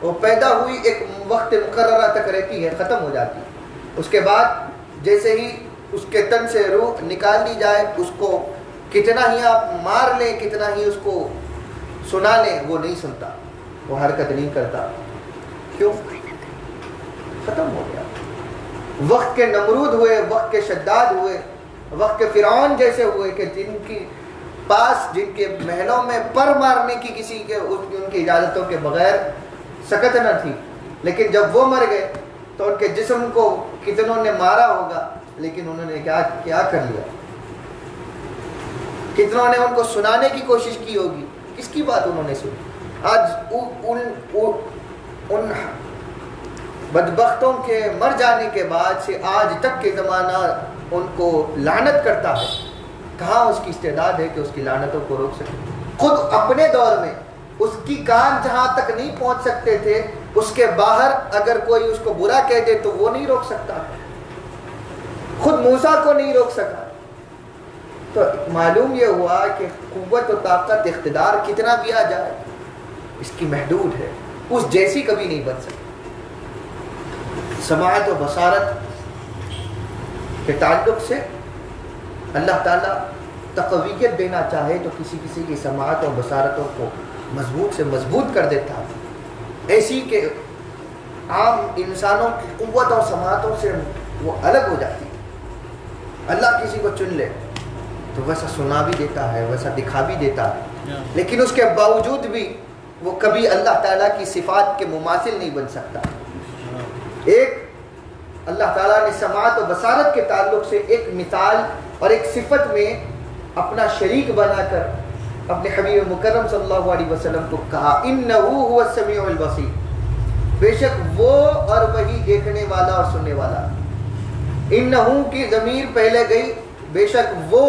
C: وہ پیدا ہوئی ایک وقت مقررہ تک رہتی ہے، ختم ہو جاتی ہے. اس کے بعد جیسے ہی اس کے تن سے روح نکال لی جائے، اس کو کتنا ہی آپ مار لیں، کتنا ہی اس کو سنا لیں، وہ نہیں سنتا، وہ حرکت نہیں کرتا. کیوں؟ ختم ہو گیا. وقت کے نمرود ہوئے، وقت کے شداد ہوئے، وقت کے فرعون جیسے ہوئے کہ جن کی پاس، جن کے محلوں میں پر مارنے کی کسی کے ان کی اجازتوں کے بغیر سکت نہ تھی. لیکن جب وہ مر گئے تو ان کے جسم کو کتنوں نے مارا ہوگا، لیکن انہوں نے کیا کر لیا. کتنوں نے ان کو سنانے کی کوشش کی ہوگی، کس کی بات انہوں نے سنی. آج ان بدبختوں کے مر جانے کے بعد سے آج تک کے زمانہ ان کو لعنت کرتا ہے. کہاں اس کی استعداد ہے کہ اس کی لعنتوں کو روک سکے؟ خود اپنے دور میں اس کی کان جہاں تک نہیں پہنچ سکتے تھے، اس کے باہر اگر کوئی اس کو برا کہہ دے تو وہ نہیں روک سکتا. خود موسیٰ کو نہیں روک سکا. تو معلوم یہ ہوا کہ قوت و طاقت، اقتدار کتنا بھی آ جائے اس کی محدود ہے، اس جیسی کبھی نہیں بن سکتی. سماعت و بصارت کے تعلق سے اللہ تعالیٰ تقویت دینا چاہے تو کسی کی سماعت و بصارتوں کو مضبوط سے مضبوط کر دیتا ہے، ایسی کہ عام انسانوں کی قوت اور سماعتوں سے وہ الگ ہو جاتی ہے. اللہ کسی کو چن لے تو ویسا سنا بھی دیتا ہے، ویسا دکھا بھی دیتا ہے. لیکن اس کے باوجود بھی وہ کبھی اللہ تعالیٰ کی صفات کے مماثل نہیں بن سکتا. ایک اللہ تعالیٰ نے سماعت و بصارت کے تعلق سے ایک مثال اور ایک صفت میں اپنا شریک بنا کر اپنے حبیب مکرم صلی اللہ علیہ وسلم کو کہا انہو هو السمیع البصیر، بے شک وہ اور وہی دیکھنے والا اور سننے والا. انہو کی ضمیر پہلے گئی، بے شک وہ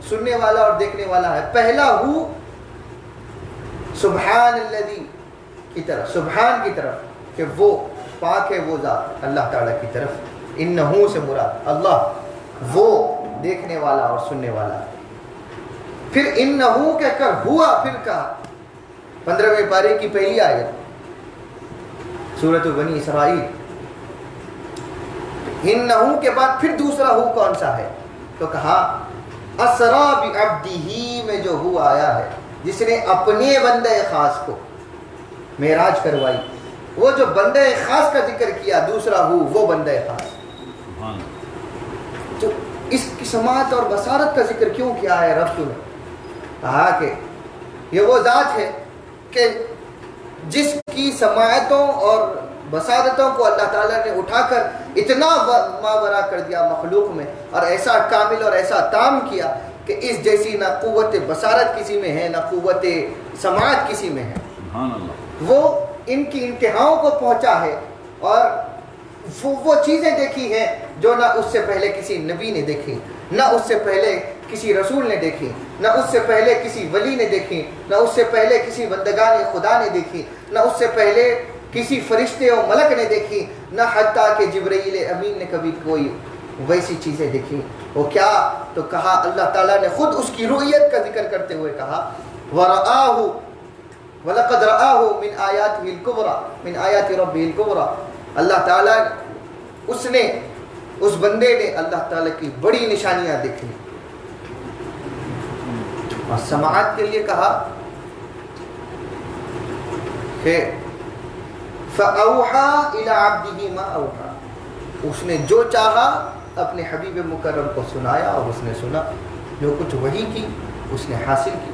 C: سننے والا اور دیکھنے والا ہے. پہلا ہو سبحان الذی کی طرف، سبحان کی طرف کہ وہ پاک ہے وہ ذات اللہ تعالیٰ کی طرف. انہو سے مراد اللہ، وہ دیکھنے والا اور سننے والا. پھر انہو کہہ کر ہوا پھر کہا 15ویں پارے کی پہلی آیت سورۃ بنی اسرائیل. انہو کے بعد پھر دوسرا ہو کون سا ہے تو کہا اسرا بعبدہ میں جو ہو آیا ہے جس نے اپنے بندے خاص کو معراج کروائی. وہ جو بندے خاص کا ذکر کیا دوسرا ہو وہ بندے خاص. تو اس کی سماعت اور بصارت کا ذکر کیوں کیا ہے رب نے؟ کہا کہ یہ وہ ذات ہے کہ جس کی سماعتوں اور بصارتوں کو اللہ تعالیٰ نے اٹھا کر اتنا ماورا کر دیا مخلوق میں اور ایسا کامل اور ایسا تام کیا کہ اس جیسی نہ قوت بصارت کسی میں ہے نہ قوت سماعت کسی میں ہے. وہ ان کی انتہاؤں کو پہنچا ہے اور وہ چیزیں دیکھی ہیں جو نہ اس سے پہلے کسی نبی نے دیکھی، نہ اس سے پہلے کسی رسول نے دیکھی، نہ اس سے پہلے کسی ولی نے دیکھی، نہ اس سے پہلے کسی بندگان خدا نے دیکھی، نہ اس سے پہلے کسی فرشتے اور ملک نے دیکھی، نہ حتیٰ کہ جبرائیل امین نے کبھی کوئی ویسی چیزیں دیکھی. وہ کیا تو کہا اللہ تعالیٰ نے خود اس کی رؤیت کا ذکر کرتے ہوئے کہا وَرَآهُ وَلَقَدْ رَآهُ مِنْ آيَاتِهِ الْكُبْرَى مِنْ آيَاتِ رَبِّهِ الْكُبْرَى. اللہ تعالیٰ اس بندے نے اللہ تعالیٰ کی بڑی نشانیاں دیکھی. اور سماعت کے لیے کہا کہ فَأَوْحَى إِلَىٰ عَبْدِهِ مَا أَوْحَى، اس نے جو چاہا اپنے حبیب مکرم کو سنایا اور اس نے سنا. جو کچھ وحی کی اس نے حاصل کی.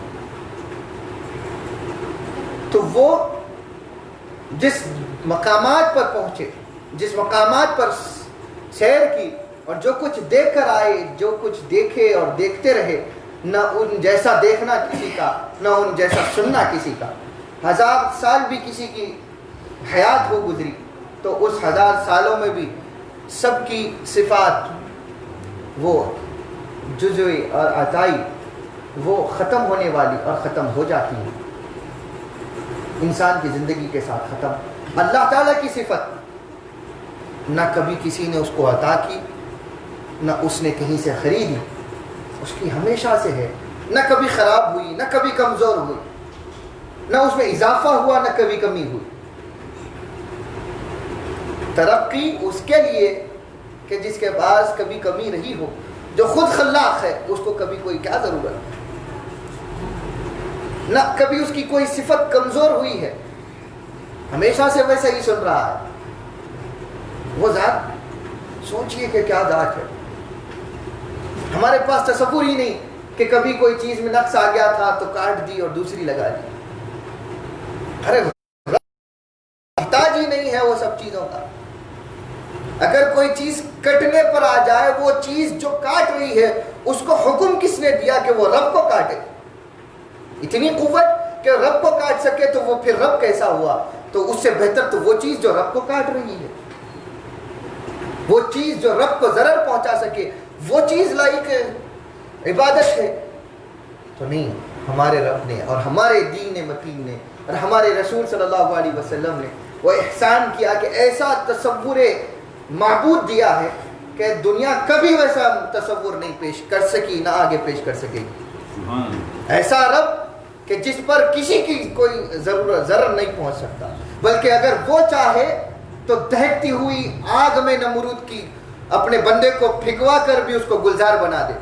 C: تو وہ جس مقامات پر پہنچے، جس مقامات پر سیر کی اور جو کچھ دیکھ کر آئے، جو کچھ دیکھے اور دیکھتے رہے، نہ ان جیسا دیکھنا کسی کا نہ ان جیسا سننا کسی کا. 1000 سال بھی کسی کی حیات ہو گزری تو اس 1000 سالوں میں بھی سب کی صفات وہ جزوی اور عطائی وہ ختم ہونے والی اور ختم ہو جاتی ہے. انسان کی زندگی کے ساتھ ختم. اللہ تعالیٰ کی صفت نہ کبھی کسی نے اس کو عطا کی، نہ اس نے کہیں سے خریدی، اس کی ہمیشہ سے ہے. نہ کبھی خراب ہوئی، نہ کبھی کمزور ہوئی، نہ اس میں اضافہ ہوا نہ کبھی کمی ہوئی. ترقی اس کے لیے کہ جس کے پاس کبھی کمی رہی ہو، جو خود خلاق ہے اس کو کبھی کوئی کیا ضرورت، نہ کبھی اس کی کوئی صفت کمزور ہوئی ہے، ہمیشہ سے ویسا ہی سن رہا ہے. وہ ذات سوچئے کہ کیا ذات ہے. ہمارے پاس تصور ہی نہیں کہ کبھی کوئی چیز میں نقص آ گیا تھا تو کاٹ دی اور دوسری لگا دی. ارے محتاج ہی نہیں ہے وہ سب چیزوں کا. اگر کوئی چیز کٹنے پر آ جائے، وہ چیز جو کاٹ رہی ہے اس کو حکم کس نے دیا کہ وہ رب کو کاٹے؟ اتنی قوت کہ رب کو کاٹ سکے تو وہ پھر رب کیسا ہوا؟ تو اس سے بہتر تو وہ چیز جو رب کو کاٹ رہی ہے، وہ چیز جو رب کو ضرر پہنچا سکے، وہ چیز لائق عبادت ہے. تو نہیں، ہمارے رب نے اور ہمارے دین متین نے اور ہمارے رسول صلی اللہ علیہ وسلم نے وہ احسان کیا کہ ایسا تصور معبود دیا ہے کہ دنیا کبھی ویسا تصور نہیں پیش کر سکی، نہ آگے پیش کر سکے گی. ایسا رب کہ جس پر کسی کی کوئی ضرر نہیں پہنچ سکتا، بلکہ اگر وہ چاہے تو دہکتی ہوئی آگ میں نمرود کی اپنے بندے کو پھینکوا کر بھی اس کو گلزار بنا دے.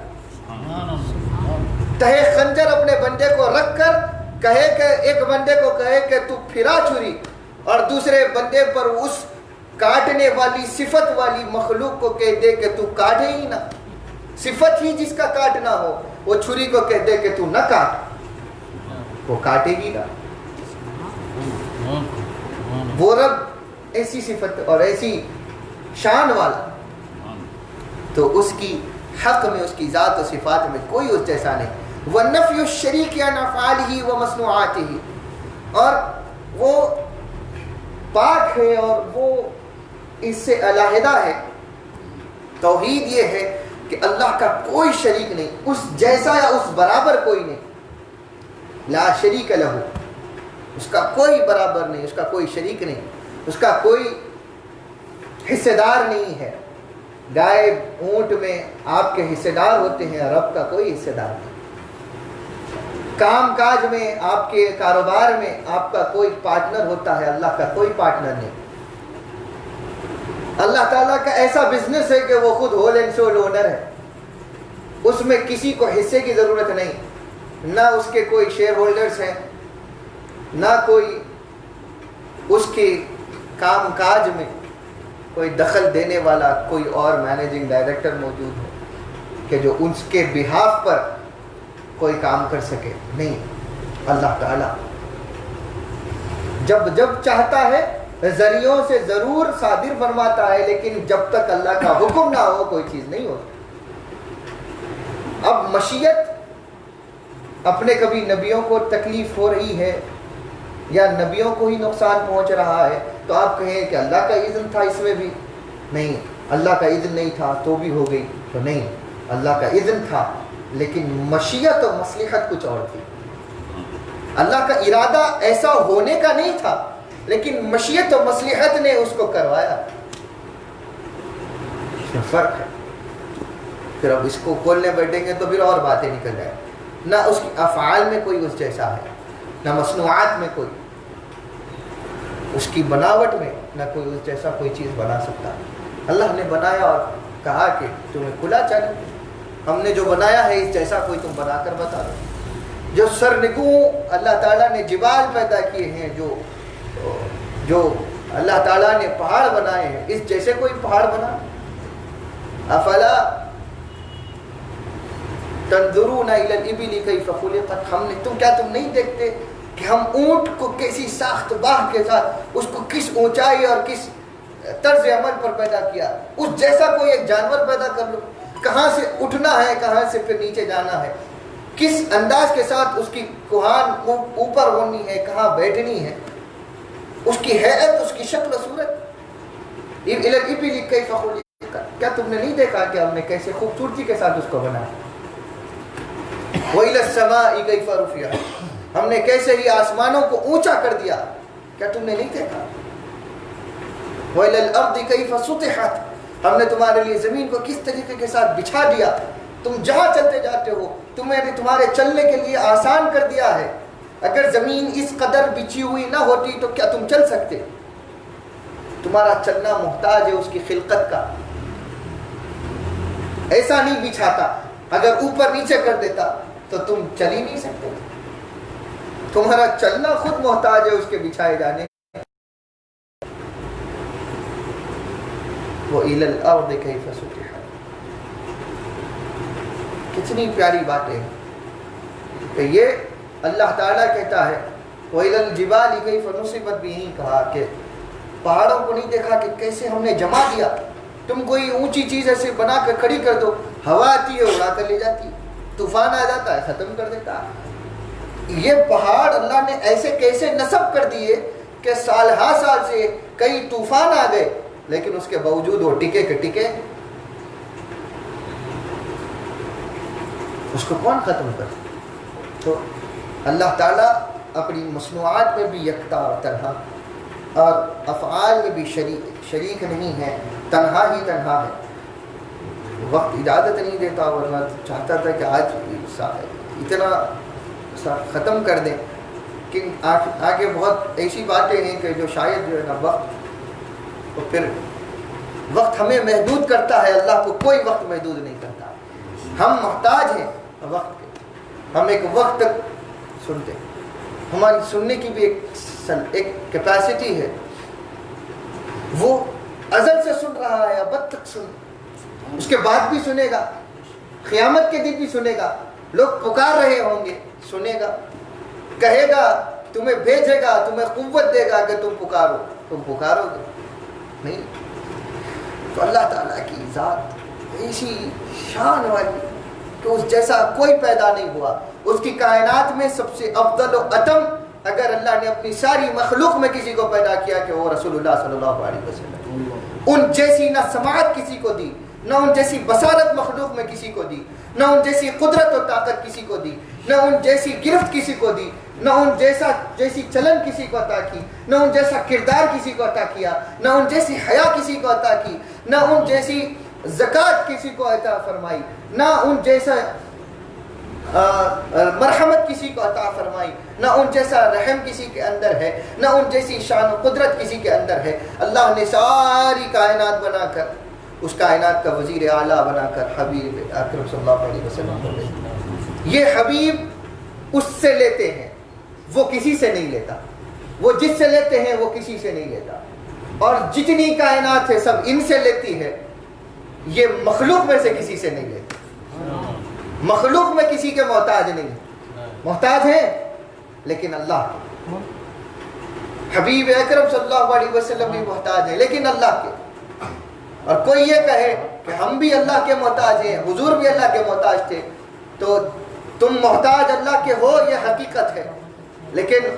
C: تہے خنجر اپنے بندے کو رکھ کر کہے کہ ایک بندے کو کہے کہ تو پھرا چھری، اور دوسرے بندے پر اس کاٹنے والی صفت والی مخلوق کو کہہ دے کہ تو کاٹے ہی نہ. صفت ہی جس کا کاٹنا ہو وہ چھری کو کہہ دے کہ تو نہ کاٹ. وہ کاٹے گی نا. وہ رب ایسی صفت اور ایسی شان والا، تو اس کی حق میں، اس کی ذات و صفات میں کوئی اس جیسا نہیں. وَالنَّفْيُ الشَّرِيكِ عَنْ أَفْعَالِهِ وَمَصْنُوعَاتِهِ، اور وہ پاک ہے اور وہ اس سے علیحدہ ہے. توحید یہ ہے کہ اللہ کا کوئی شریک نہیں، اس جیسا یا اس برابر کوئی نہیں. لا شریک لہ، اس کا کوئی برابر نہیں، اس کا کوئی شریک نہیں، اس کا کوئی حصے دار نہیں ہے. گائے اونٹ میں آپ کے حصے دار ہوتے ہیں، رب کا کوئی حصے دار نہیں. کام کاج میں، آپ کے کاروبار میں آپ کا کوئی پارٹنر ہوتا ہے، اللہ کا کوئی پارٹنر نہیں. اللہ تعالیٰ کا ایسا بزنس ہے کہ وہ خود ہول اینڈ سول اونر ہے، اس میں کسی کو حصے کی ضرورت نہیں. نہ اس کے کوئی شیئر ہولڈرز ہیں، نہ کوئی اس کے کام کاج میں کوئی دخل دینے والا کوئی اور مینیجنگ ڈائریکٹر موجود ہو کہ جو اس کے بہاف پر کوئی کام کر سکے. نہیں، اللہ تعالیٰ جب جب چاہتا ہے ذریعوں سے ضرور صادر فرماتا ہے، لیکن جب تک اللہ کا حکم نہ ہو کوئی چیز نہیں ہوتی. اب مشیت اپنے کبھی نبیوں کو تکلیف ہو رہی ہے یا نبیوں کو ہی نقصان پہنچ رہا ہے تو آپ کہیں کہ اللہ کا اذن تھا اس میں بھی. نہیں، اللہ کا اذن نہیں تھا تو بھی ہو گئی. تو نہیں، اللہ کا اذن تھا لیکن مشیت و مصلحت کچھ اور تھی. اللہ کا ارادہ ایسا ہونے کا نہیں تھا لیکن مشیت و مصلحت نے اس کو کروایا. اس میں فرق ہے. پھر اب اس کو کھولنے بیٹھیں گے تو پھر اور باتیں نکل جائیں. نہ اس کی افعال میں کوئی اس جیسا ہے، نہ مصنوعات میں کوئی، اس کی بناوٹ میں نہ کوئی اس جیسا کوئی چیز بنا سکتا. اللہ نے بنایا اور کہا کہ تمہیں کھلا چلے، ہم نے جو بنایا ہے اس جیسا کوئی تم بنا کر بتا دو. جو سرنگوں اللہ تعالیٰ نے جبال پیدا کیے ہیں، جو اللہ تعالیٰ نے پہاڑ بنائے ہیں، اس جیسے کوئی پہاڑ بنا. افلا تنظرون الی الابل کیف خلقت، ہم نے تم نہیں دیکھتے کہ ہم اونٹ کو کیسی ساخت باہ کے ساتھ اس کو کس اونچائی اور کس طرز عمل پر پیدا کیا. اس جیسا کوئی ایک جانور پیدا کر لو، کہاں سے اٹھنا ہے، کہاں سے پھر نیچے جانا ہے، کس انداز کے ساتھ اس کی کوہان اوپر ہونی ہے، کہاں بیٹھنی ہے، اس کی حیت، اس کی شکل و صورت. الی الابل کیف خلقت، کیا تم نے نہیں دیکھا کہ ہم نے کیسے خوبصورتی کے ساتھ اس کو بنایا. وَإِلَى السَّمَاءِ كَيْفَ رُفِعَتْ، ہم نے کیسے ہی آسمانوں کو اونچا کر دیا، کیا تم نے نہیں دیکھا. وَإِلَى الْأَرْضِ كَيْفَ سُطِحَتْ، ہم نے تمہارے لیے زمین کو کس طریقے کے ساتھ بچھا دیا، تم جہاں چلتے جاتے ہو تمہارے چلنے کے لیے آسان کر دیا ہے. اگر زمین اس قدر بچھی ہوئی نہ ہوتی تو کیا تم چل سکتے. تمہارا چلنا محتاج ہے اس کی خلقت کا. ایسا نہیں بچھاتا، اگر اوپر نیچے کر دیتا تو تم چل ہی نہیں سکتے. تمہارا چلنا خود محتاج ہے اس کے بچھائے جانے. وَإِلَى الْأَرْضِ كَيْفَ سُطِحَتْ، کتنی پیاری باتیں کہ یہ اللہ تعالیٰ کہتا ہے. وَإِلَى الْجِبَالِ كَيْفَ نُصِبَتْ، بھی یہی کہا کہ پہاڑوں کو نہیں دیکھا کہ کیسے ہم نے جما دیا. تم کوئی اونچی چیز ایسے بنا کر کھڑی کر دو، ہوا آتی ہے اڑا کر لے جاتی، طوفان آ جاتا ہے ختم کر دیتا. یہ پہاڑ اللہ نے ایسے کیسے نصب کر دیے کہ سال ہا سال سے کئی طوفان آ گئے لیکن اس کے باوجود وہ ٹکے کے ٹکے. اس کو کون ختم کر. تو اللہ تعالیٰ اپنی مصنوعات میں بھی یکتا اور تنہا، اور افعال میں بھی شریک نہیں ہے، تنہا ہی تنہا ہے. وقت اجازت نہیں دیتا، ورنہ چاہتا تھا کہ آج اتنا ختم کر دیں کہ آگے بہت ایسی باتیں ہیں کہ جو شاید جو ہے نا وقت، تو پھر وقت ہمیں محدود کرتا ہے، اللہ کو کوئی وقت محدود نہیں کرتا. ہم محتاج ہیں وقت کے. ہم ایک وقت تک سنتے، ہماری سننے کی بھی ایک کیپیسٹی ہے. وہ ازل سے سن رہا ہے، ابد تک سن، اس کے بعد بھی سنے گا، قیامت کے دن بھی سنے گا. لوگ پکار رہے ہوں گے، سنے گا. کہے گا، تمہیں بھیجے گا، تمہیں قوت دے گا کہ تم پکارو، تم پکارو گے نہیں۔ تو اللہ تعالیٰ کی ذات ایسی شان والی کہ اس جیسا کوئی پیدا نہیں ہوا۔ اس کی کائنات میں سب سے افضل و اتم اگر اللہ نے اپنی ساری مخلوق میں کسی کو پیدا کیا کہ وہ رسول اللہ صلی اللہ علیہ وسلم، ان جیسی نہ سماعت کسی کو دی، نہ ان جیسی بصارت مخلوق میں کسی کو دی، نہ ان جیسی قدرت و طاقت کسی کو دی، نہ ان جیسی گرفت کسی کو دی، نہ ان جیسی چلن کسی کو عطا کی، نہ ان جیسا کردار کسی کو عطا کیا، نہ ان جیسی حیا کسی کو عطا کی، نہ ان جیسی زکوٰۃ کسی کو عطا فرمائی، نہ ان جیسا مرحمت کسی کو عطا فرمائی، نہ ان جیسا رحم کسی کے اندر ہے، نہ ان جیسی شان و قدرت کسی کے اندر ہے۔ اللہ نے ساری کائنات بنا کر اس کائنات کا وزیر اعلیٰ بنا کر حبیب اکرم صلی اللہ علیہ وسلم کو بھیجا۔ یہ حبیب اس سے لیتے ہیں، وہ کسی سے نہیں لیتا، وہ جس سے لیتے ہیں وہ کسی سے نہیں لیتا، اور جتنی کائنات ہے سب ان سے لیتی ہے، یہ مخلوق میں سے کسی سے نہیں لیتی۔ مخلوق میں کسی کے محتاج نہیں، محتاج ہیں لیکن اللہ کے۔ حبیب اکرم صلی اللہ علیہ وسلم بھی محتاج ہیں لیکن اللہ کے۔ اور کوئی یہ کہے کہ ہم بھی اللہ کے محتاج ہیں، حضور بھی اللہ کے محتاج تھے، تو تم محتاج اللہ کے ہو، یہ حقیقت ہے، لیکن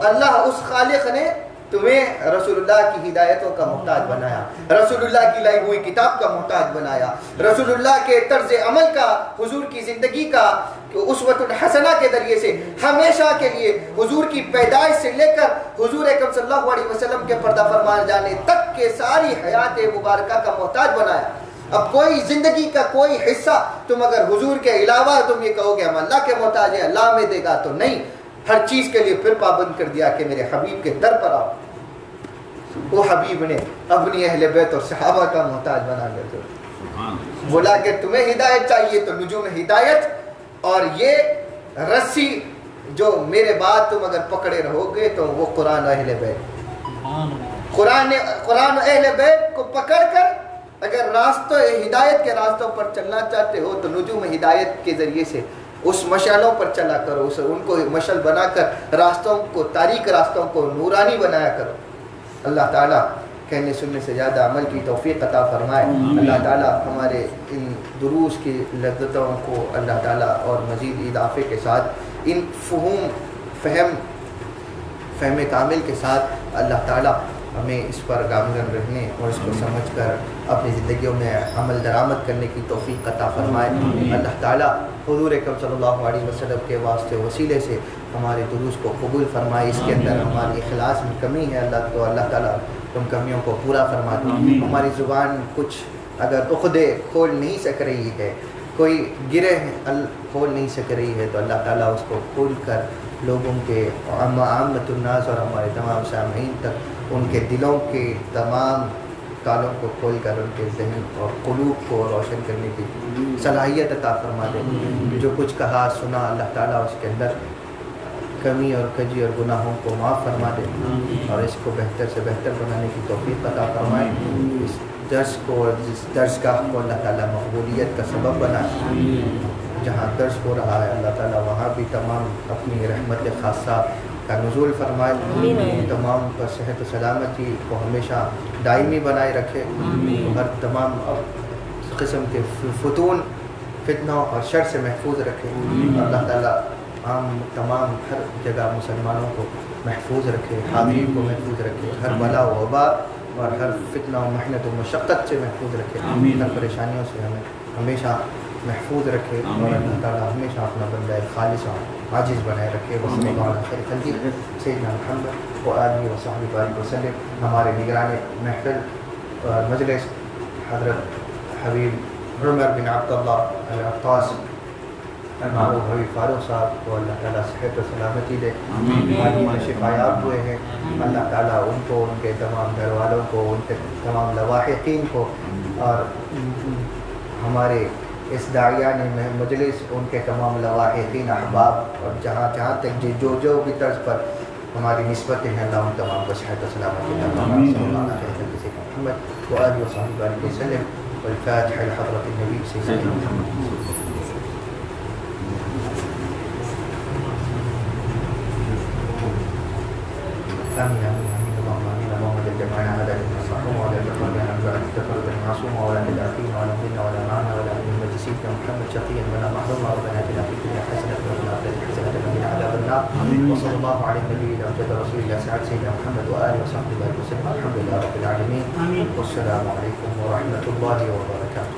C: اللہ اس خالق نے تمہیں رسول اللہ کی ہدایتوں کا محتاج بنایا، رسول اللہ کی لائی ہوئی کتاب کا محتاج بنایا، رسول اللہ کے طرز عمل کا، حضور کی زندگی کا اسوۃ الحسنہ کے ذریعے سے ہمیشہ کے لیے حضور کی پیدائش سے لے کر حضور اکرم صلی اللہ علیہ وسلم کے پردہ فرما جانے تک کے ساری حیات مبارکہ کا محتاج بنایا۔ اب کوئی زندگی کا کوئی حصہ تم اگر حضور کے علاوہ تم یہ کہو گے ہم اللہ کے محتاج ہیں، اللہ میں دے گا، تو نہیں، ہر چیز کے لیے پھر پابند کر دیا کہ میرے حبیب کے در پر آؤ۔ وہ حبیب نے اپنی اہل بیت اور صحابہ کا محتاج بنا کر بولا کہ تمہیں ہدایت چاہیے تو نجوم ہدایت اور یہ رسی جو میرے بعد تم اگر پکڑے رہو گے تو وہ قرآن اہل بیت، قرآن اہل بیت کو پکڑ کر اگر راستوں ہدایت کے راستوں پر چلنا چاہتے ہو تو نجوم ہدایت کے ذریعے سے اس مشعلوں پر چلا کرو، ان کو مشعل بنا کر راستوں کو، تاریک راستوں کو نورانی بنایا کرو۔ اللہ تعالیٰ کہنے سننے سے زیادہ عمل کی توفیق عطا فرمائے۔ اللہ تعالیٰ ہمارے ان دروس کی لذتوں کو اللہ تعالیٰ اور مزید اضافے کے ساتھ ان فہم کامل کے ساتھ اللہ تعالیٰ ہمیں اس پر گامزن رہنے اور اس کو سمجھ کر اپنی زندگیوں میں عمل درآمد کرنے کی توفیق عطا فرمائے۔ اللہ تعالیٰ حضور اکرم صلی اللہ علیہ وسلم کے واسطے وسیلے سے ہمارے دروس کو قبول فرمائے۔ اس کے اندر ہماری اخلاص میں کمی ہے اللہ تعالیٰ ان کمیوں کو پورا فرما دے۔ ہماری زبان کچھ اگر عقدے کھول نہیں سک رہی ہے، کوئی گرہ کھول نہیں سک رہی ہے، تو اللہ تعالیٰ اس کو کھول کر لوگوں کے عامت الناس اور ہمارے تمام سامعین تک ان کے دلوں کے تمام تالوں کو کھول کر ان کے ذہن اور قلوب کو روشن کرنے کی صلاحیت عطا فرما دے۔ جو کچھ کہا سنا اللہ تعالیٰ اس کے اندر کمی اور کجی اور گناہوں کو معاف فرما دے اور اس کو بہتر سے بہتر بنانے کی توفیق عطا فرمائے۔ اس درس کو اور جس درس گاہ کو اللہ تعالیٰ مقبولیت کا سبب بنائے۔ جہاں درس ہو رہا ہے اللہ تعالیٰ وہاں بھی تمام اپنی رحمت خاصہ کا نزول فرمائے، تمام پر صحت و سلامتی کو ہمیشہ دائمی بنائے رکھے، ہر تمام قسم کے فتون فتنوں اور شر سے محفوظ رکھے۔ اللہ تعالیٰ تمام ہر جگہ مسلمانوں کو محفوظ رکھے، حاضرین کو محفوظ رکھے، ہر بلا و وبا اور ہر فتنہ و محنت و مشقت سے محفوظ رکھے، ہر پریشانیوں سے ہمیں ہمیشہ محفوظ رکھے، اور اللہ تعالیٰ ہمیشہ اپنا بندہ خالص اور عاجز بنائے رکھے۔ وصلی اللہ علیہ خیر خلقہ سیدنا محمد وآلہ وصحبہ وبارک وسلم۔ ہمارے نگران محفل اور مجلس حضرت حبیب عمر بن عبداللہ العطاس معروف حبیب فاروق صاحب کو اللہ تعالیٰ صحت و سلامتی دے، شفایاب ہوئے ہیں، اللہ تعالیٰ ان کو، ان کے تمام گھر والوں کو، ان کے تمام لواحقین کو، اور ہمارے اس داعیان مجلس ان کے تمام لواحقین احباب اور جہاں تک جو بھی طرز پر ہماری نسبتیں ہیں اللہ ان تمام کو صحت و سلامتی عطا فرمائے۔ صلی اللہ علیہ محمد وآلہ وصحبہ وسلم والفاتحہ لحضرت النبی سیدنا محمد۔ آمين آمين آمين اللهم آمين اللهم اجعل جمعنا هذا جمعا مرحوما ولا تفرقنا عن بعد تفرقا معصوما ولا تدافين ولا مضل ولا معنا ولا من المجلسين محمد شقيا ولا محروما ربنا اتنا في الدنيا حسنة وفي الآخرة حسنة وقنا عذاب النار وصلى الله على النبي وجد رسول الله سعد سيدنا محمد وآله وصحبه وسلم الحمد لله رب العالمين والسلام عليكم ورحمة الله وبركاته.